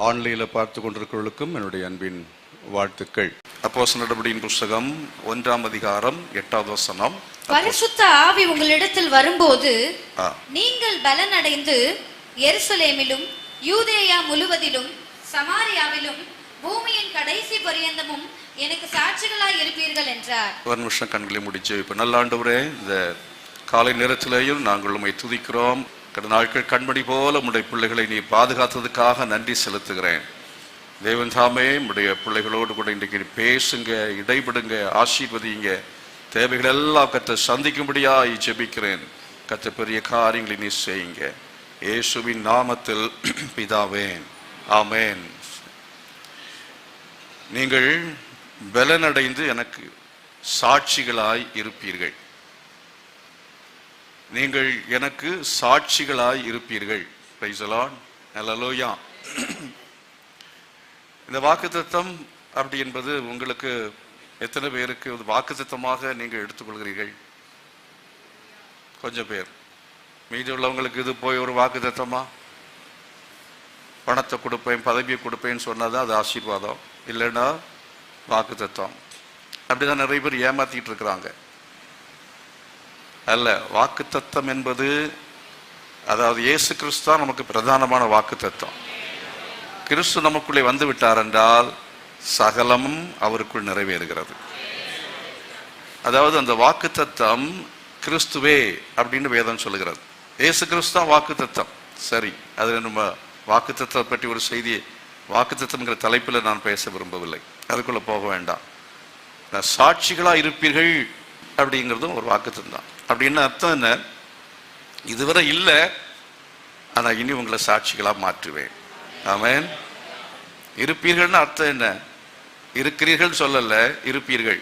ஆன்லைனில் பார்த்து கொண்டிருக்கிறவர்களுக்கும் என்னுடைய அன்பின் வாழ்த்துக்கள். அப்போஸ்தலர் நடபடியின் புஸ்தகம் 1ஆம் அதிகாரம் 8வது வசனம். பரிசுத்த ஆவி உங்களிடத்தில் வரும்போது நீங்கள் பலனடைந்து எருசலேமிலும் யூதேயா முழுவதிலும் சமாரியாவிலும் பூமியின் கடைசி பரியந்தமும் எனக்கு சாட்சிகளாய் இருப்பீர்கள் என்றார். ஒரு நிமிஷம் கண்களை முடிச்சு, இப்ப நல்ல ஆண்டவரே, இந்த காலை நேரத்திலேயும் நாங்கள் உம்மை துதிக்கிறோம். கடந்த நாட்கள் கண்மணி போல உம்முடைய பிள்ளைகளை நீ பாதுகாத்ததுக்காக நன்றி செலுத்துகிறேன். தேவன் தாமே உம்முடைய பிள்ளைகளோடு கூட இன்றைக்கு பேசுங்க, இடைபடுங்க, ஆசீர்வதிங்க. தேவைகள் எல்லாம் கர்த்தர் சந்திக்கும்படியாய் ஜெபிக்கிறேன். கர்த்தர் பெரிய காரியங்களை நீ செய்யுங்க. இயேசுவின் நாமத்தில் பிதாவே, ஆமென். நீங்கள் பலனடைந்து எனக்கு சாட்சிகளாய் இருப்பீர்கள். நீங்கள் எனக்கு சாட்சிகளாய் இருப்பீர்கள். பிரைஸ் தி லார்ட், ஹல்லேலூயா. இந்த வாக்குத்தத்தம் அப்படி என்பது உங்களுக்கு எத்தனை பேருக்கு வாக்குத்தத்தமாக நீங்கள் எடுத்துக்கொள்கிறீர்கள்? கொஞ்சம் பேர். மீதி உள்ளவங்களுக்கு இது போய் ஒரு வாக்குத்தத்தமா? பணத்தை கொடுப்பேன், பதவியை கொடுப்பேன்னு சொன்னாதான் அது ஆசீர்வாதம், இல்லைன்னா வாக்குத்தத்தம். அப்படிதான் நிறைய பேர் ஏமாத்திட்டு இருக்கிறாங்க. அல்ல, வாக்குத்தத்தம் என்பது, அதாவது இயேசு கிறிஸ்து தான் நமக்கு பிரதானமான வாக்குத்தத்தம். கிறிஸ்து நமக்குள்ளே வந்து விட்டார் என்றால் சகலமும் அவருக்குள் நிறைவேறுகிறது. அதாவது அந்த வாக்குத்தத்தம் கிறிஸ்துவே அப்படின்னு வேதம் சொல்லுகிறது. இயேசு கிறிஸ்து தான் வாக்குத்தத்தம். சரி, அது நம்ம வாக்குத்தத்தத்தை பற்றி ஒரு செய்தியை, வாக்குத்தத்தம்ங்கிற தலைப்பில் நான் பேச விரும்பவில்லை, அதுக்குள்ள போக வேண்டாம். சாட்சிகளா இருப்பீர்கள் அப்படிங்கிறதும் ஒரு வாக்குத்தத்தம் தான். அப்படின்னு அர்த்தம் என்ன? இதுவரை இல்லை, ஆனா இனி உங்களை சாட்சிகளா மாற்றுவேன். ஆமென். இருப்பீர்கள்னு அர்த்தம் என்ன? இருக்கிறீர்கள் சொல்லல, இருப்பீர்கள்.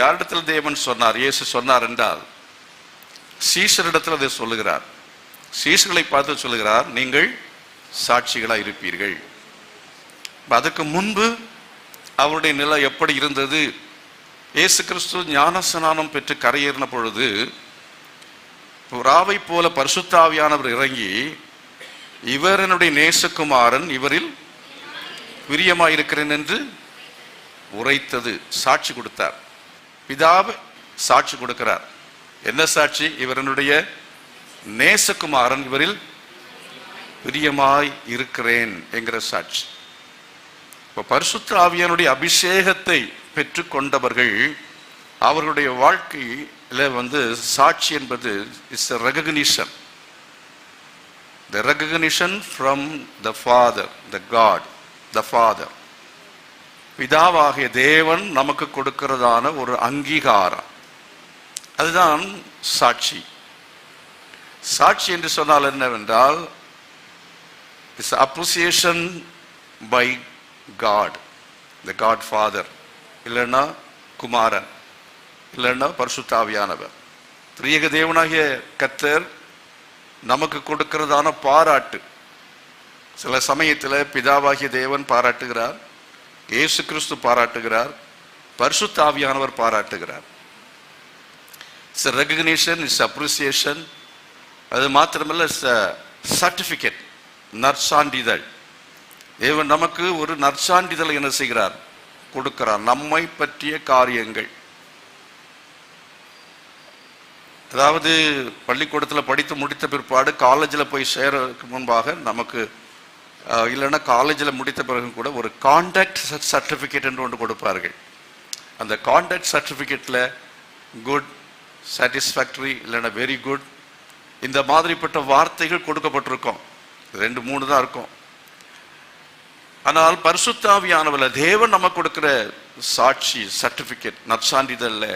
யாரிடத்தில் தேவன் சொன்னார், இயேசு சொன்னார் என்றால் சீஷரிடத்தில் அதை சொல்லுகிறார். சீஷர்களை பார்த்து சொல்லுகிறார், நீங்கள் சாட்சிகளா இருப்பீர்கள். அதுக்கு முன்பு அவருடைய நிலை எப்படி இருந்தது? இயேசு கிறிஸ்து ஞானஸ்நானம் பெற்று கரையேறின பொழுது புறாவை போல பரிசுத்த ஆவியானவர் இறங்கி, இவர் என்னுடைய நேசகுமாரன், இவரில் பிரியமாயிருக்கிறேன் என்று உரைத்தது. சாட்சி கொடுத்தார். பிதாவை சாட்சி கொடுக்கிறார். என்ன சாட்சி? இவர் என்னுடைய நேசகுமாரன், இவரில் பிரியமாய் இருக்கிறேன் என்கிற சாட்சி. இப்போ பரிசுத்த ஆவியானுடைய அபிஷேகத்தை பெற்று கொண்டவர்கள் அவர்களுடைய வாழ்க்கையில் சாட்சி என்பது is a recognition. The recognition from the Father, the God, the Father. பிதாவாகிய தேவன் நமக்கு கொடுக்கிறதான ஒரு அங்கீகாரம், அதுதான் சாட்சி. சாட்சி என்று சொன்னால் என்னவென்றால், it's appreciation by God, the God Father, இல்லைன்னா குமாரன், இல்லைன்னா பரிசுத்த ஆவியானவர். திரியேக தேவனாகிய கர்த்தர் நமக்கு கொடுக்கிறதான பாராட்டு. சில சமயத்தில் பிதாவாகிய தேவன் பாராட்டுகிறார், இயேசு கிறிஸ்து பாராட்டுகிறார், பரிசுத்த ஆவியானவர் பாராட்டுகிறார். It's a recognition, it's appreciation. அது மாத்திரமல்ல, இட்ஸ் a certificate, நற்சான்றிதழ். தேவன் நமக்கு ஒரு நற்சான்றிதழ் என்ன செய்கிறார்? கொடுக்கிறார். நம்மை பற்றிய காரியங்கள், அதாவது பள்ளிக்கூடத்தில் படித்து முடித்த பிற்பாடு காலேஜில் போய் சேரக்கு முன்பாக நமக்கு, இல்லைன்னா காலேஜில் முடித்த பிறகு கூட ஒரு கான்டாக்ட் சர்டிஃபிகேட் என்று ஒன்று கொடுப்பார்கள். அந்த கான்டாக்ட் சர்டிஃபிகேட்டில் குட், சாட்டிஸ்ஃபேக்டரி, இல்லைன்னா வெரி குட், இந்த மாதிரிப்பட்ட வார்த்தைகள் கொடுக்கப்பட்டிருக்கும். 2-3 தான் இருக்கும். ஆனால் பரிசுத்த ஆவியானவர் தேவன் நமக்கு கொடுக்கிற சாட்சி சர்டிஃபிகேட், நற்சான்றிதழ்ல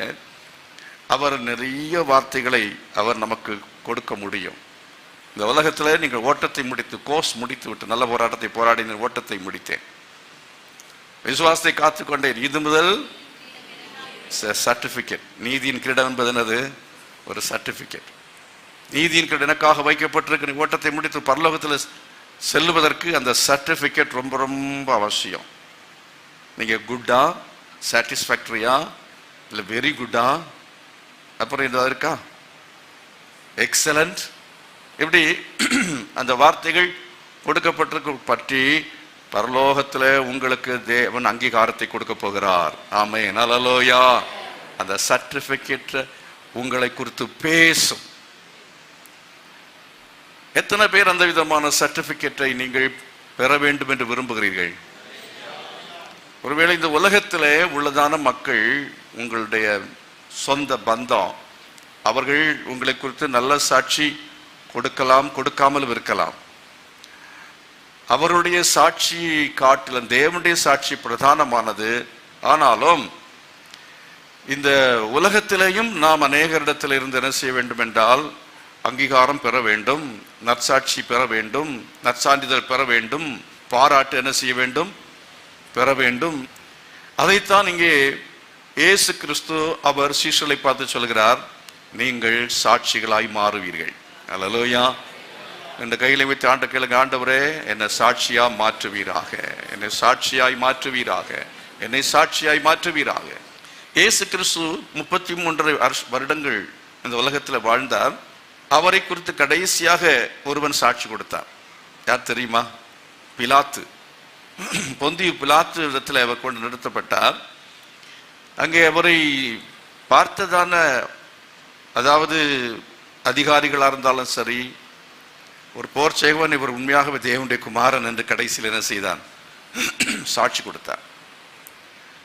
அவர் நிறைய வார்த்தைகளை அவர் நமக்கு கொடுக்க முடியும். இந்த உலகத்தில் நீங்கள் ஓட்டத்தை முடித்து, கோர்ஸ் முடித்து விட்டு, நல்ல போராட்டத்தை போராடின, ஓட்டத்தை முடித்தேன், விசுவாசத்தை காத்துக்கொண்டேன், இது முதல் சர்டிஃபிகேட். நீதியின் கிரீடம் என்பது என்னது? ஒரு சர்டிஃபிகேட். நீதியின் கிரீடம் எனக்காக வைக்கப்பட்டிருக்கு. ஓட்டத்தை முடித்து பரலோகத்தில் செல்லுவதற்கு அந்த சர்டிஃபிகேட் ரொம்ப ரொம்ப அவசியம். நீங்கள் குட்டா, சாட்டிஸ்ஃபேக்டரியா, இல்லை வெரி குட்டா, அப்புறம் இந்த இருக்கா எக்ஸலண்ட், இப்படி அந்த வார்த்தைகள் கொடுக்கப்பட்டிருக்க பற்றி பரலோகத்தில் உங்களுக்கு தேவன் அங்கீகாரத்தை கொடுக்க போகிறார். ஆமென், அல்லேலூயா. அந்த சர்டிபிகேட் உங்களை குறித்து பேசும். எத்தனை பேர் அந்த விதமான சர்டிபிகேட்டை நீங்கள் பெற வேண்டும் என்று விரும்புகிறீர்கள்? ஒருவேளை இந்த உலகத்திலே உள்ளதான மக்கள், உங்களுடைய சொந்த பந்தம், அவர்கள் உங்களை குறித்து நல்ல சாட்சி கொடுக்கலாம், கொடுக்காமலும் இருக்கலாம். அவருடைய சாட்சி காட்டிலும் தேவனுடைய சாட்சி பிரதானமானது. ஆனாலும் இந்த உலகத்திலேயும் நாம் அநேகரிடத்தில் இருந்து என்ன செய்ய வேண்டும் என்றால், அங்கீகாரம் பெற வேண்டும், நற்சாட்சி பெற வேண்டும், நற்சான்றிதழ் பெற வேண்டும், பாராட்டு என்ன செய்ய வேண்டும், பெற வேண்டும். அதைத்தான் இங்கே இயேசு கிறிஸ்து அவர் சீஷர்களை பார்த்து சொல்கிறார், நீங்கள் சாட்சிகளாய் மாறுவீர்கள். அல்லேலூயா. இந்த கையில வைத்து ஆண்ட கேளுங்க, ஆண்டவரே என்னை சாட்சியா மாற்றுவீராக, என்னை சாட்சியாய் மாற்றுவீராக, என்னை சாட்சியாய் மாற்றுவீராக. இயேசு கிறிஸ்து 33 வருடங்கள் இந்த உலகத்தில் வாழ்ந்தார். அவரை குறித்து கடைசியாக ஒருவன் சாட்சி கொடுத்தார். யார் தெரியுமா? பிலாத்து. பொந்தியு பிலாத்து இடத்துல அவர் கொண்டு நிறுத்தப்பட்டார். அங்கே அவரை பார்த்ததான, அதாவது அதிகாரிகளாக இருந்தாலும் சரி, ஒரு போர் செய்வன், இவர் உண்மையாகவே தேவனுடைய குமாரன் என்று கடைசியில் என்ன செய்தான்? சாட்சி கொடுத்தார்.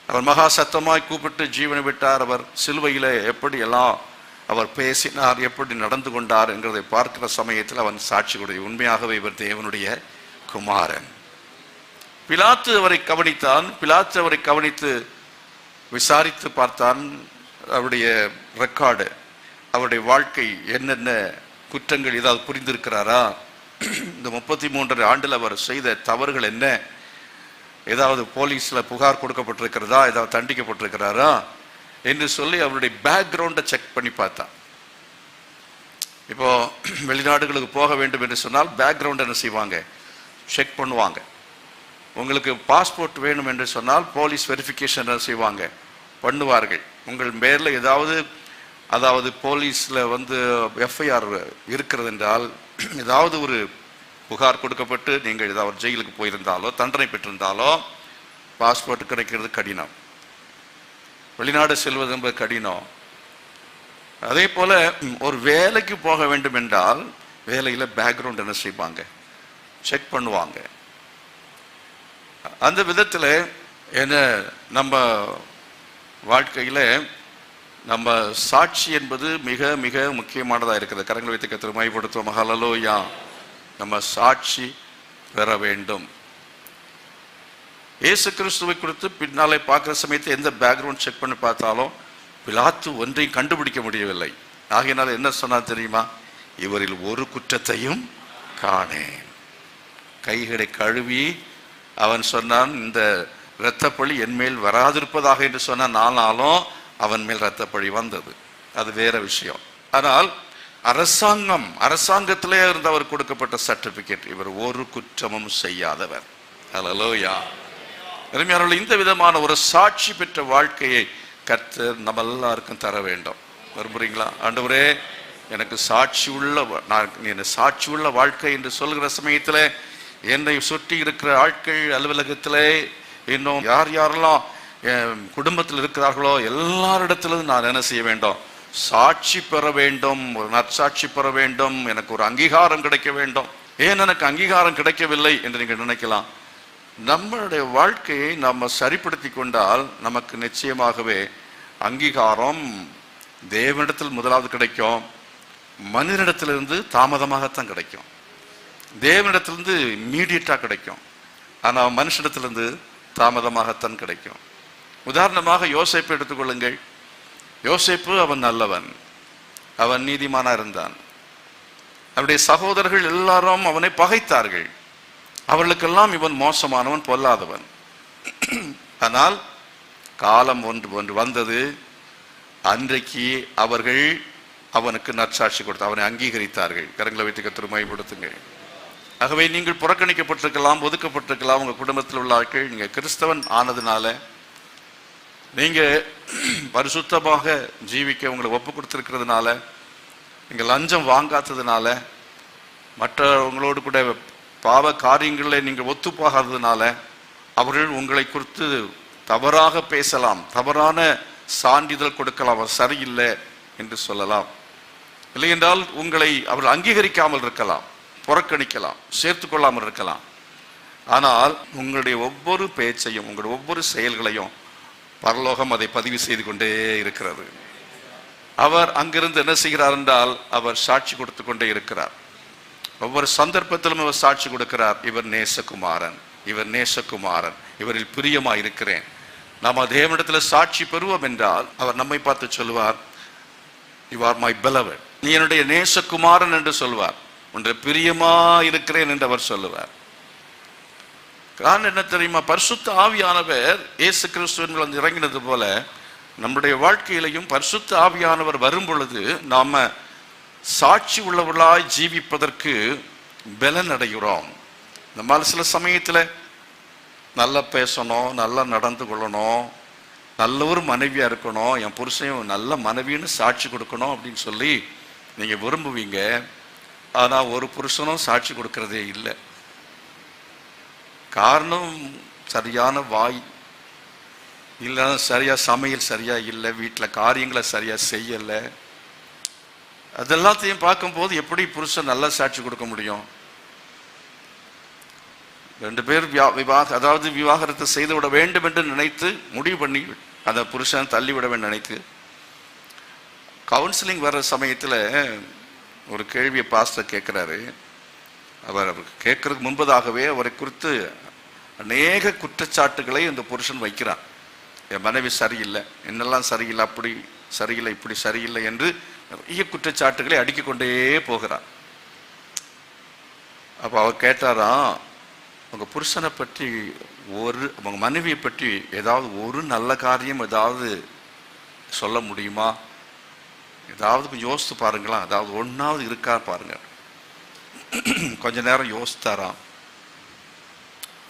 அவர் மகா சத்தமாய் கூப்பிட்டு ஜீவனை விட்டார். அவர் சிலுவையில் எப்படி எல்லாம் அவர் பேசினார், எப்படி நடந்து கொண்டார் என்கிறதை பார்க்கிற சமயத்தில் அவன் சாட்சி கொடுத்த, உண்மையாகவே இவர் தேவனுடைய குமாரன். பிலாத்து அவரை கவனித்தான். பிலாத்து அவரை கவனித்து விசாரித்து பார்த்தான். அவருடைய ரெக்கார்டு, அவருடைய வாழ்க்கை, என்னென்ன குற்றங்கள் ஏதாவது புரிந்திருக்கிறாரா, இந்த 33 ஆண்டில் அவர் செய்த தவறுகள் என்ன, ஏதாவது போலீஸில் புகார் கொடுக்கப்பட்டிருக்கிறதா, ஏதாவது தண்டிக்கப்பட்டிருக்கிறாரா என்று சொல்லி அவருடைய பேக்ரவுண்டை செக் பண்ணி பார்த்தான். இப்போ வெளிநாடுகளுக்கு போக வேண்டும் என்று சொன்னால் பேக்ரவுண்ட் என்ன செய்வாங்க? செக் பண்ணுவாங்க. உங்களுக்கு பாஸ்போர்ட் வேணும் என்று சொன்னால் போலீஸ் வெரிஃபிகேஷன் என்ன செய்வாங்க? பண்ணுவார்கள். உங்கள் பேரில் ஏதாவது, அதாவது போலீஸில் எஃப்ஐஆர் இருக்கிறது என்றால், ஏதாவது ஒரு புகார் கொடுக்கப்பட்டு நீங்கள் ஏதாவது ஜெயிலுக்கு போயிருந்தாலோ தண்டனை பெற்றிருந்தாலோ பாஸ்போர்ட் கிடைக்கிறது கடினம், வெளிநாடு செல்வது என்பது கடினம். அதே போல ஒரு வேலைக்கு போக வேண்டும் என்றால் வேலையில் பேக்ரவுண்ட் என்ன செய்வாங்க? செக் பண்ணுவாங்க. அந்த விதத்தில் என்ன, நம்ம வாழ்க்கையில் நம்ம சாட்சி என்பது மிக மிக முக்கியமானதாக இருக்கிறது. கரங்களை வைத்து கர்த்தரை மகிமைப்படுத்துவோம். ஹல்லேலூயா. நம்ம சாட்சி பெற வேண்டும். இயேசு கிறிஸ்துவை குறித்து பின்னாலே பார்க்குற சமயத்தில் எந்த பேக்ரவுண்ட் செக் பண்ணி பார்த்தாலும் பிலாத்து ஒன்றையும் கண்டுபிடிக்க முடியவில்லை. ஆகையினால் என்ன சொன்னார் தெரியுமா? இவரில் ஒரு குற்றத்தையும் காணேன். கைகளை கழுவி அவன் சொன்னான், இந்த இரத்தப்பழி என் மேல் வராதிருப்பதாக என்று சொன்னான். ஆனாலும் அவன் மேல் இரத்தப்பழி வந்தது, அது வேற விஷயம். ஆனால் அரசாங்கத்திலே இருந்து அவர் கொடுக்கப்பட்ட சர்டிபிகேட், இவர் ஒரு குற்றமும் செய்யாதவர். ஹல்லேலூயா. அருமையானவர்களே, இந்த விதமான ஒரு சாட்சி பெற்ற வாழ்க்கையை கர்த்தர் நம்ம எல்லாருக்கும் தர வேண்டும். விரும்புறீங்களா? ஆண்டவரே எனக்கு சாட்சி உள்ள வாழ்க்கை என்று சொல்கிற சமயத்தில் என்னை சுற்றி இருக்கிற ஆட்கள், அலுவலகத்தில் இன்னும் யார் யாரெல்லாம் குடும்பத்தில் இருக்கிறார்களோ எல்லாரிடத்திலும் நான் என்ன செய்ய வேண்டும்? சாட்சி பெற வேண்டும், ஒரு நற்சாட்சி பெற வேண்டும், எனக்கு ஒரு அங்கீகாரம் கிடைக்க வேண்டும். ஏன் எனக்கு அங்கீகாரம் கிடைக்கவில்லை என்று நீங்கள் நினைக்கலாம். நம்மளுடைய வாழ்க்கையை நாம் சரிப்படுத்தி கொண்டால் நமக்கு நிச்சயமாகவே அங்கீகாரம் தேவனிடத்தில் முதலாவது கிடைக்கும். மனிதனிடத்திலிருந்து தாமதமாகத்தான் கிடைக்கும். தேவனிடத்திலிருந்து இம்மீடியட்டாக கிடைக்கும், ஆனால் மனுஷனிடத்திலிருந்து தாமதமாகத்தான் கிடைக்கும். உதாரணமாக யோசேப்பை எடுத்துக்கொள்ளுங்கள். யோசேப்பு அவன் நல்லவன், அவன் நீதிமானா இருந்தான். அவருடைய சகோதரர்கள் எல்லாரும் அவனை பகைத்தார்கள். அவர்களுக்கெல்லாம் இவன் மோசமானவன், பொல்லாதவன். ஆனால் காலம் ஒன்று வந்தது, அன்றைக்கு அவர்கள் அவனுக்கு நற்சாட்சி கொடுத்து அவனை அங்கீகரித்தார்கள். கரங்களை வைத்து கர்த்தரை மகிமைப்படுத்துங்கள். ஆகவே நீங்கள் புறக்கணிக்கப்பட்டிருக்கலாம், ஒதுக்கப்பட்டிருக்கலாம். உங்கள் குடும்பத்தில் உள்ள ஆட்கள் நீங்கள் கிறிஸ்தவன் ஆனதுனால, நீங்கள் பரிசுத்தமாக ஜீவிக்க உங்களை ஒப்பு கொடுத்திருக்கிறதுனால, நீங்கள் லஞ்சம் வாங்காததுனால, மற்றவங்களோடு கூட பாவ காரியங்களில் நீங்கள் ஒத்து போகாததுனால அவர்கள் உங்களை குறித்து தவறாக பேசலாம், தவறான சான்றிதழ் கொடுக்கலாம், அவர் சரியில்லை என்று சொல்லலாம். இல்லை என்றால் உங்களை அவர்கள் அங்கீகரிக்காமல் இருக்கலாம், புறக்கணிக்கலாம், சேர்த்து கொள்ளாமல் இருக்கலாம். ஆனால் உங்களுடைய ஒவ்வொரு பேச்சையும், உங்களுடைய ஒவ்வொரு செயல்களையும் பரலோகம் அதை பதிவு செய்து கொண்டே இருக்கிறது. அவர் அங்கிருந்து என்ன செய்கிறார் என்றால், அவர் சாட்சி கொடுத்து கொண்டே இருக்கிறார். ஒவ்வொரு சந்தர்ப்பத்திலும் அவர் சாட்சி கொடுக்கிறார், இவர் நேசகுமாரன், இவர் நேசகுமாரன், இவரில் பிரியமா இருக்கிறேன். நாம் தேவனிடத்தில் சாட்சி பெறுவோம் என்றால் அவர் நம்மை பார்த்து சொல்லுவார், யூ ஆர் மை beloved, நீ என்னுடைய நேசகுமாரன் என்று சொல்வார். ஒன்று பிரியமா இருக்கிறேன் என்று அவர் சொல்லுவார். காரணம் என்ன தெரியுமா? பரிசுத்த ஆவியானவர் இயேசு கிறிஸ்துவின் இறங்கினது போல நம்முடைய வாழ்க்கையிலையும் பரிசுத்த ஆவியானவர் வரும் பொழுது நாம சாட்சி உள்ளவர்களாய் ஜீவிப்பதற்கு பலன் அடைகிறோம். நம்மால் சில சமயத்தில் நல்லா பேசணும், நல்லா நடந்து கொள்ளணும், நல்ல ஒரு மனைவியா இருக்கணும், என் புருஷன் நல்ல மனைவின்னு சாட்சி கொடுக்கணும் அப்படின்னு சொல்லி நீங்க விரும்புவீங்க. ஆனா ஒரு புருஷனும் சாட்சி கொடுக்கறதே இல்லை. காரணம் சரியான வாய் இல்லை, சரியா சமையல் சரியா இல்லை, வீட்டில் காரியங்களை சரியா செய்யலை. அதெல்லாத்தையும் பார்க்கும்போது எப்படி புருஷன் நல்லா சாட்சி கொடுக்க முடியும்? ரெண்டு பேர் விவாகரத்தை செய்து விட வேண்டும் என்று நினைத்து முடிவு பண்ணி அந்த புருஷன் தள்ளிவிட வேண்டும் நினைத்து கவுன்சிலிங் வர்ற சமயத்தில் ஒரு கேள்வியை பாஸ்டர் கேட்குறாரு. அவர் கேட்கறதுக்கு முன்பதாகவே அவரை குறித்து அநேக குற்றச்சாட்டுகளை அந்த புருஷன் வைக்கிறார். என் மனைவி சரியில்லை, என்னெல்லாம் சரியில்லை, அப்படி சரியில்லை, இப்படி சரியில்லை என்று நிறைய குற்றச்சாட்டுகளை அடுக்கிக் கொண்டே போகிறார். அப்போ அவர் கேட்டாராம், உங்க புருஷனை பற்றி உங்க மனைவியை பற்றி ஏதாவது ஒரு நல்ல காரியம் ஏதாவது சொல்ல முடியுமா? ஏதாவது கொஞ்சம் யோசித்து பாருங்களா, அதாவது ஒன்றாவது இருக்கா பாருங்க. கொஞ்ச நேரம் யோசித்தாராம்.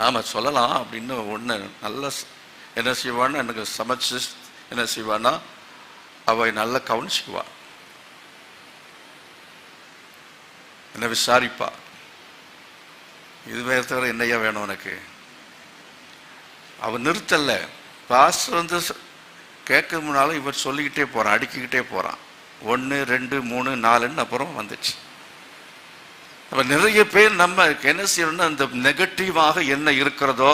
ஆமாம் சொல்லலாம் அப்படின்னு. ஒன்று நல்ல என்ன செய்வான்னு எனக்கு சமைச்சு என்ன செய்வான்னா அவ நல்லா கவனிச்சுக்குவா, என்ன விசாரிப்பா, இதுவே தவிர என்னையா வேணும் உனக்கு? அவன் நிறுத்தல. பாஸ்டர் கேட்க முன்னாலும் இவர் சொல்லிக்கிட்டே போறான், அடுக்கிக்கிட்டே போறான். 1 2 3 4 அப்புறம் வந்துச்சு. அப்ப நிறைய பேர் நம்ம என்ன செய்யணும்னா அந்த நெகட்டிவாக என்ன இருக்கிறதோ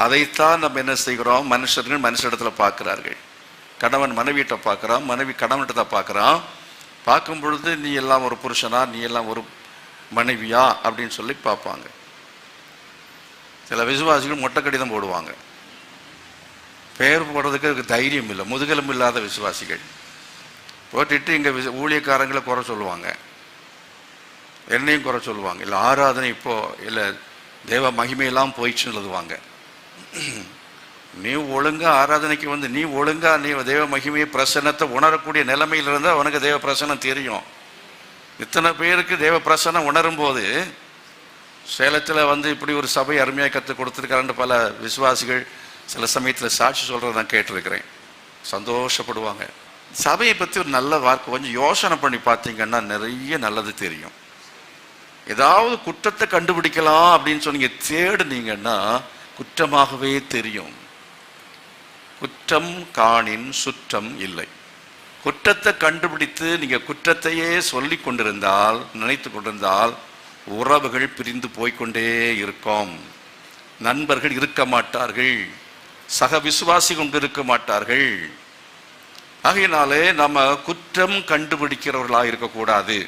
அதைத்தான் நம்ம என்ன செய்கிறோம், மனுஷரிடத்துல பார்க்கிறார்கள். கணவன் மனைவியிட்ட பார்க்கிறான், மனைவி கணவன்கிட்ட தான் பார்க்கிறான். பார்க்கும் பொழுது நீ எல்லாம் ஒரு புருஷனா, நீ எல்லாம் ஒரு மனைவியா அப்படின்னு சொல்லி பார்ப்பாங்க. சில விசுவாசிகள் மொட்டை கடிதம் போடுவாங்க. பெயர் போடுறதுக்கு தைரியம் இல்லை, முதுகெலும்பு இல்லாத விசுவாசிகள் போட்டுட்டு இங்கே ஊழியக்காரங்களை குறை சொல்லுவாங்க, என்னையும் குறை சொல்லுவாங்க. இல்லை ஆராதனை இப்போ இல்லை தேவ மகிமையெல்லாம் போயிடுச்சுன்னு எழுதுவாங்க. நீ ஒழுங்கா ஆராதனைக்கு வந்து நீ ஒழுங்கா நீ தேவ மகிமையை பிரசன்னத்தை உணரக்கூடிய நிலைமையில் இருந்தால் அவனுக்கு தேவ பிரசன்னம் தெரியும். இத்தனை பேருக்கு தேவ பிரசன்னம் உணரும் போது சேலத்தில் வந்து இப்படி ஒரு சபை அருமையாக கற்றுக் கொடுத்துருக்காருன்னு பல விசுவாசிகள் சில சமயத்தில் சாட்சி சொல்கிறத நான் கேட்டிருக்கிறேன். சந்தோஷப்படுவாங்க. சபையை பற்றி ஒரு நல்ல வார்த்தை கொஞ்சம் யோசனை பண்ணி பார்த்தீங்கன்னா நிறைய நல்லது தெரியும். ஏதாவது குற்றத்தை கண்டுபிடிக்கலாம் அப்படின்னு சொன்னீங்க தேடுனீங்கன்னா குற்றமாகவே தெரியும். குற்றம் காணின் சுற்றம் இல்லை. குற்றத்தை கண்டுபிடித்து நீங்க குற்றத்தையே சொல்லி கொண்டிருந்தால், நினைத்து கொண்டிருந்தால் உறவுகள் பிரிந்து போய்கொண்டே இருக்கும். நண்பர்கள் இருக்க மாட்டார்கள், சக விசுவாசி கொண்டு இருக்க மாட்டார்கள். ஆகையினாலே நம்ம குற்றம் கண்டுபிடிக்கிறவர்களாக இருக்கக்கூடாது.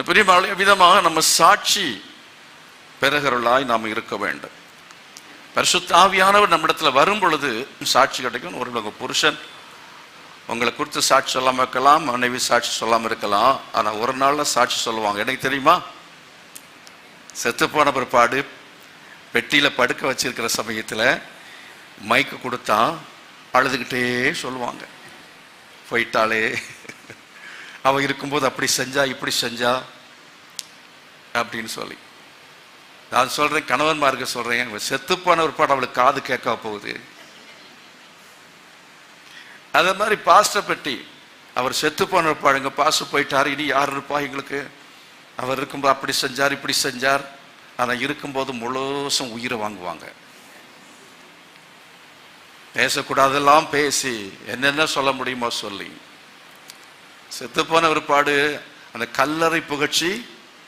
பெரிய விதமாக நம்ம சாட்சி பெறுகிறவர்களாய் நாம் இருக்க வேண்டும். பரிசுத்த ஆவியானவர் நம்மிடத்துல வரும் பொழுது சாட்சி கிடைக்கும். ஒரு புருஷன் உங்களை குறித்து சாட்சி சொல்லாமல் இருக்கலாம், மனைவி சாட்சி சொல்லாமல் இருக்கலாம். ஆனால் ஒரு நாளில் சாட்சி சொல்லுவாங்க. எனக்கு தெரியுமா, செத்து போன பிற்பாடு பெட்டியில் படுக்க வச்சிருக்கிற சமயத்தில் மைக்கு கொடுத்தா அழுதுகிட்டே சொல்லுவாங்க, போயிட்டாலே அவ இருக்கும்போது அப்படி செஞ்சா இப்படி செஞ்சா அப்படின்னு சொல்லி. நான் சொல்றேன், கணவன்மாருக்கு சொல்றேன், செத்து போன பிற்பாடு அவளுக்கு காது கேட்க போகுது. அதே மாதிரி பாஸ்டர் பெட்டி, அவர் செத்து போன பிற்பாடு, எங்க பாஸ்டர் போயிட்டாரு, இனி யார் இருப்பா எங்களுக்கு, அவர் இருக்கும்போது அப்படி செஞ்சார் இப்படி செஞ்சார். ஆனால் இருக்கும்போது முழுசும் உயிரை வாங்குவாங்க. பேசக்கூடாதெல்லாம் பேசி என்னென்ன சொல்ல முடியுமோ சொல்லி செத்து போன ஒருபாடு அந்த கல்லறை புகழ்ச்சி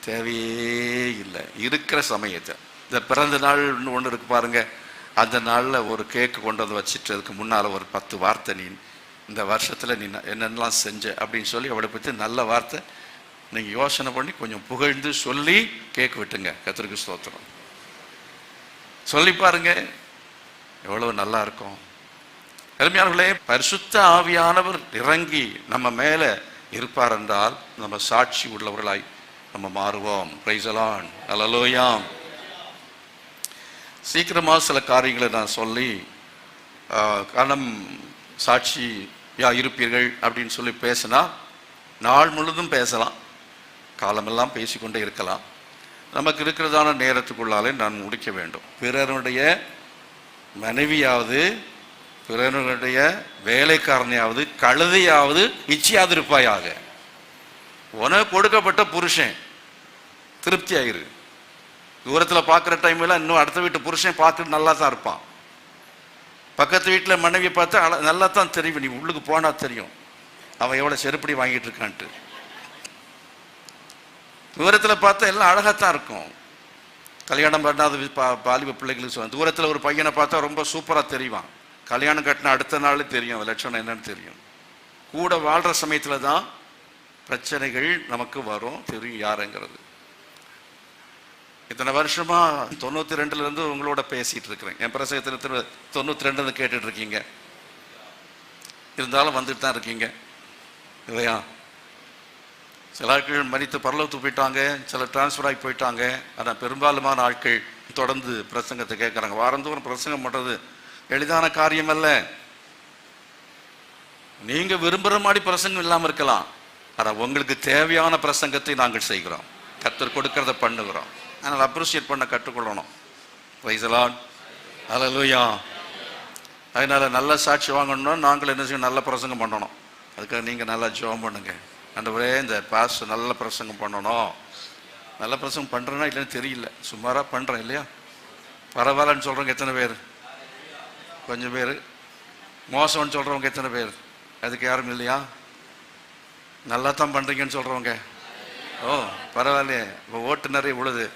தேவையே இல்லை. இருக்கிற சமயத்தை இந்த பிறந்த நாள் ஒன்று இருக்கு பாருங்க, அந்த நாளில் ஒரு கேக்கு கொண்டு வந்து வச்சுட்டு அதுக்கு முன்னால் ஒரு 10 வார்த்தை நீ இந்த வருஷத்தில் நீ என்னென்னலாம் செஞ்ச அப்படின்னு சொல்லி அவளை பற்றி நல்ல வார்த்தை நீங்கள் யோசனை பண்ணி கொஞ்சம் புகழ்ந்து சொல்லி கேக் விட்டுங்க. கர்த்தருக்கு ஸ்தோத்திரம். சொல்லி பாருங்க, எவ்வளவு நல்லா இருக்கும். அருமையானவர்களே, பரிசுத்த ஆவியானவர் இறங்கி நம்ம மேல இருப்பார் என்றால் நம்ம சாட்சி உள்ளவர்களாய் நம்ம மாறுவோம். Praise the Lord. ஹல்லேலூயா. சீக்கிரமா சில காரியங்களை நான் சொல்லி காரணம் சாட்சியா இருப்பீர்கள் அப்படின்னு சொல்லி பேசினா நாள் முழுதும் பேசலாம், காலமெல்லாம் பேசிக்கொண்டே இருக்கலாம். நமக்கு இருக்கிறதான நேரத்துக்குள்ளாலே நான் முடிக்க வேண்டும். பிறருடைய மனைவியாவது பிறனுடைய வேலைக்காரனையாவது கழுதையாவது இச்சையாது இருப்பாயாக. உனக்கு கொடுக்கப்பட்ட புருஷன் திருப்தி ஆயிரு. தூரத்தில் பார்க்குற டைம்ல இன்னும் அடுத்த வீட்டு புருஷன் பார்த்துட்டு நல்லா தான் இருப்பான். பக்கத்து வீட்டில் மனைவி பார்த்தா நல்லா தான் தெரியும். நீ உள்ளுக்கு போனா தெரியும் அவன் எவ்வளோ செருப்படி வாங்கிட்டு இருக்கான்ட்டு. தூரத்தில் பார்த்தா எல்லாம் அழகாத்தான் இருக்கும். கல்யாணம் பண்ணாத பாலிப பிள்ளைகளுக்கு சொல்லுவாங்க, தூரத்தில் ஒரு பையனை பார்த்தா ரொம்ப சூப்பராக தெரிவான். கல்யாணம் கட்டின அடுத்த நாள் தெரியும் லட்சணம் என்னன்னு தெரியும். கூட வாழ்கிற சமயத்தில் தான் பிரச்சனைகள் நமக்கு வரும், தெரியும் யாருங்கிறது. இத்தனை வருஷமா 92 உங்களோட பேசிட்டு இருக்கிறேன். என் பிரசங்கத்தில் 92 கேட்டுட்டு இருக்கீங்க. இருந்தாலும் வந்துட்டு தான் இருக்கீங்க இல்லையா? சில ஆட்கள் மறித்து பரலோகத்துக்கு போயிட்டாங்க, சில டிரான்ஸ்ஃபர் ஆகி போயிட்டாங்க. ஆனால் பெரும்பாலுமான ஆட்கள் தொடர்ந்து பிரசங்கத்தை கேட்குறாங்க. வாரந்தோறும் பிரசங்கம் பண்ணுறது எளிதான காரியம் அல்ல. நீங்க விரும்புகிற மாதிரி பிரசங்கம் இல்லாமல் இருக்கலாம், ஆனால் உங்களுக்கு தேவையான பிரசங்கத்தை நாங்கள் செய்கிறோம். கர்த்தர் கொடுக்கறத பண்ணுகிறோம். அதனால் அப்ரிஷியேட் பண்ண கற்றுக்கொள்ளணும். Price the Lord. ஹல்லேலூயா. அதனால நல்ல சாட்சி வாங்கணும்னா நாங்கள் என்ன செய்யணும்? நல்ல பிரசங்கம் பண்ணணும். அதுக்காக நீங்கள் நல்லா ஜெபம் பண்ணுங்க. ஆண்டவரே, இந்த பாஸ்டர் நல்ல பிரசங்கம் பண்ணணும். நல்ல பிரசங்கம் பண்ணுறேன்னா இல்லைன்னு தெரியல, சுமாராக பண்ணுறேன் இல்லையா? பரவாயில்லன்னு சொல்கிறவங்க எத்தனை பேர்? கொஞ்சம் பேர். மோசம்னு சொல்கிறவங்க எத்தனை பேர்? அதுக்கு யாரும் இல்லையா? நல்லா தான் பண்ணுறீங்கன்னு சொல்கிறவங்க, ஓ பரவாயில்லையே. இப்போ ஓட்டு நிறைய உழுது.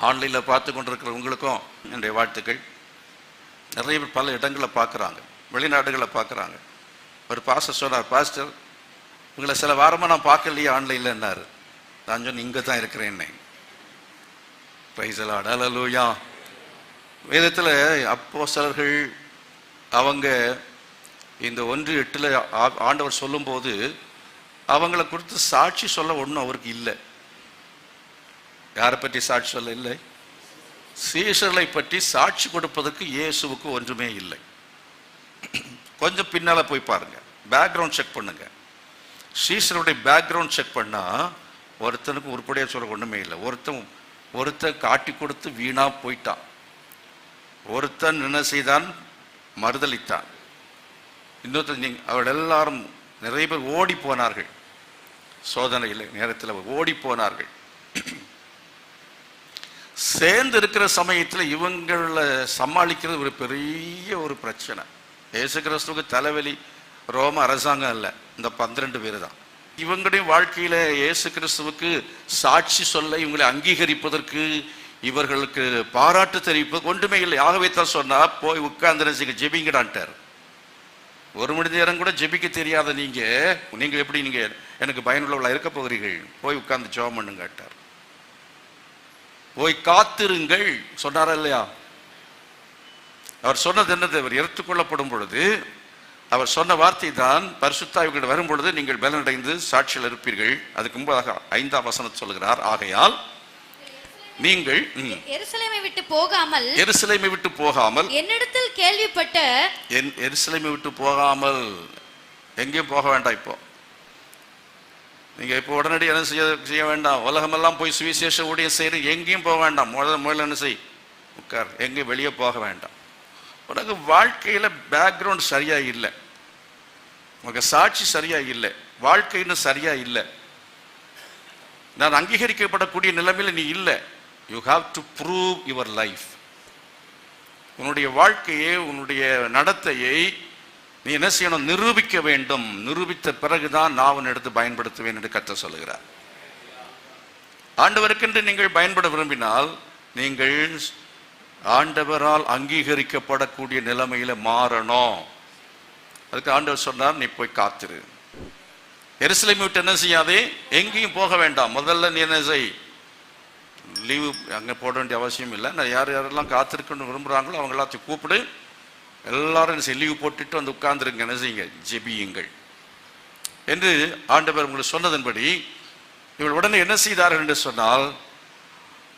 ஆன்லைனில் பார்த்து கொண்டு இருக்கிற உங்களுக்கும் என்னுடைய வாழ்த்துக்கள். நிறைய பேர் பல இடங்களில் பார்க்குறாங்க, வெளிநாடுகளில் பார்க்குறாங்க. ஒரு பாஸ்டர் சொன்னார், பாஸ்டர் உங்களை சில வாரமாக நான் பார்க்கலையே ஆன்லைனில் என்னார். நான் சொன்னேன், இங்கே தான் இருக்கிறேன்னே. Price the Lord. ஹல்லேலூயா. வேதத்தில் அப்போஸ்தலர்கள் அவங்க இந்த 1:8 ஆண்டவர் சொல்லும்போது அவங்களை குறித்து சாட்சி சொல்ல ஒன்றும் அவருக்கு இல்லை. யாரை பற்றி சாட்சி சொல்ல இல்லை? சீஷர்களை பற்றி சாட்சி கொடுப்பதற்கு இயேசுவுக்கு ஒன்றுமே இல்லை. கொஞ்சம் பின்னால் போய் பாருங்க, பேக்ரவுண்ட் செக் பண்ணுங்க. சீஷருடைய பேக்ரவுண்ட் செக் பண்ணா ஒருத்தனுக்கு உருப்படியாக சொல்ல ஒன்றுமே இல்லை. ஒருத்தன் காட்டி கொடுத்து வீணா போயிட்டான். ஒருத்தன் என்ன செய்தான்? மறுதளித்தான். இன்னொருத்தன் அவர்கள் எல்லாரும் நிறைய பேர் ஓடி போனார்கள். சோதனையில் நேரத்தில் ஓடி போனார்கள். சேர்ந்து இருக்கிற சமயத்தில் இவங்களை சமாளிக்கிறது ஒரு பெரிய ஒரு பிரச்சனை. இயேசு கிறிஸ்துவுக்கு தலைவலி ரோம அரசாங்கம் இல்லை, இந்த 12 பேர் தான். இவங்களுடைய வாழ்க்கையில இயேசு கிறிஸ்துவுக்கு சாட்சி சொல்ல, இவங்களை அங்கீகரிப்பதற்கு, இவர்களுக்கு பாராட்டு தெரிவிப்பது ஒன்றுமே இல்லை. ஆகவே தான் சொன்னா, போய் உட்கார்ந்து ஜெபிங்கடான்ட்டார். 1 மணி நேரம் கூட ஜெபிக்க தெரியாத நீங்க எப்படி நீங்க எனக்கு பயனுள்ளவர்களா இருக்க போகிறீர்கள்? போய் உட்கார்ந்து ஜெபம் பண்ணுங்க கேட்டார். போய் காத்திருங்கள் சொன்னாரா இல்லையா? அவர் சொன்னது என்னது? அவர் எடுத்துக்கொள்ளப்படும் பொழுது அவர் சொன்ன வார்த்தை தான், பரிசுத்த ஆவிகள் வரும் பொழுது நீங்கள் பலனடைந்து சாட்சியில் இருப்பீர்கள். அதுக்கு முன்பதாக 5ஆம் வசனம் சொல்லுகிறார், ஆகையால் நீங்கள் எருசலேமை விட்டு போகாமல் என்னிடத்தில் கேள்விப்பட்ட எருசலேமை விட்டு போகாமல் எங்கேயும் போக வேண்டாம். இப்போ நீங்க இப்போ உடனடி என்ன செய்ய வேண்டாம். உலகமெல்லாம் போய் சுவிசேஷ ஊழியம் செய்து எங்கேயும் போக வேண்டாம். முதல்ல என்ன செய்? உட்கார். எங்கேயும் வெளியே போக வேண்டாம். உனக்கு வாழ்க்கையில பேக்ரவுண்ட் சரியா இல்லை, உனக்கு சாட்சி சரியா இல்லை, வாழ்க்கைன்னு சரியா இல்லை. நான் அங்கீகரிக்கப்படக்கூடிய நிலைமையில் நீ இல்லை. You have to prove your life. உன்னுடைய வாழ்க்கையை, உன்னுடைய நடத்தையை நீ என்ன செய்யணும்? நிரூபிக்க வேண்டும். நிரூபித்த பிறகுதான் நான் உன் எடுத்து பயன்படுத்துவேன் என்று கர்த்தர் சொல்லுகிறார். ஆண்டவருக்கென்று நீங்கள் பயன்பட விரும்பினால் நீங்கள் ஆண்டவரால் அங்கீகரிக்கப்படக்கூடிய நிலைமையில மாறணும். அதுக்கு ஆண்டவர் சொன்னார், நீ போய் காத்திரு. எருசலேமை விட்டு என்ன செய்யாதே, எங்கேயும் போக வேண்டாம். முதல்ல நீ என்ன செய், லீவு அங்கே போட வேண்டிய அவசியம் இல்லை. நான் யாரெல்லாம் காத்திருக்கணும்னு விரும்புகிறாங்களோ அவங்க எல்லாத்தையும் கூப்பிடு. எல்லாரும் என்ன செய்ய, லீவு போட்டுட்டு வந்து உட்கார்ந்துருங்க, என்ன செய்யுங்க, ஜெபியுங்கள் என்று ஆண்டவர் உங்களுக்கு சொன்னதன்படி இவள் உடனே என்ன செய்தார்கள் என்று சொன்னால்,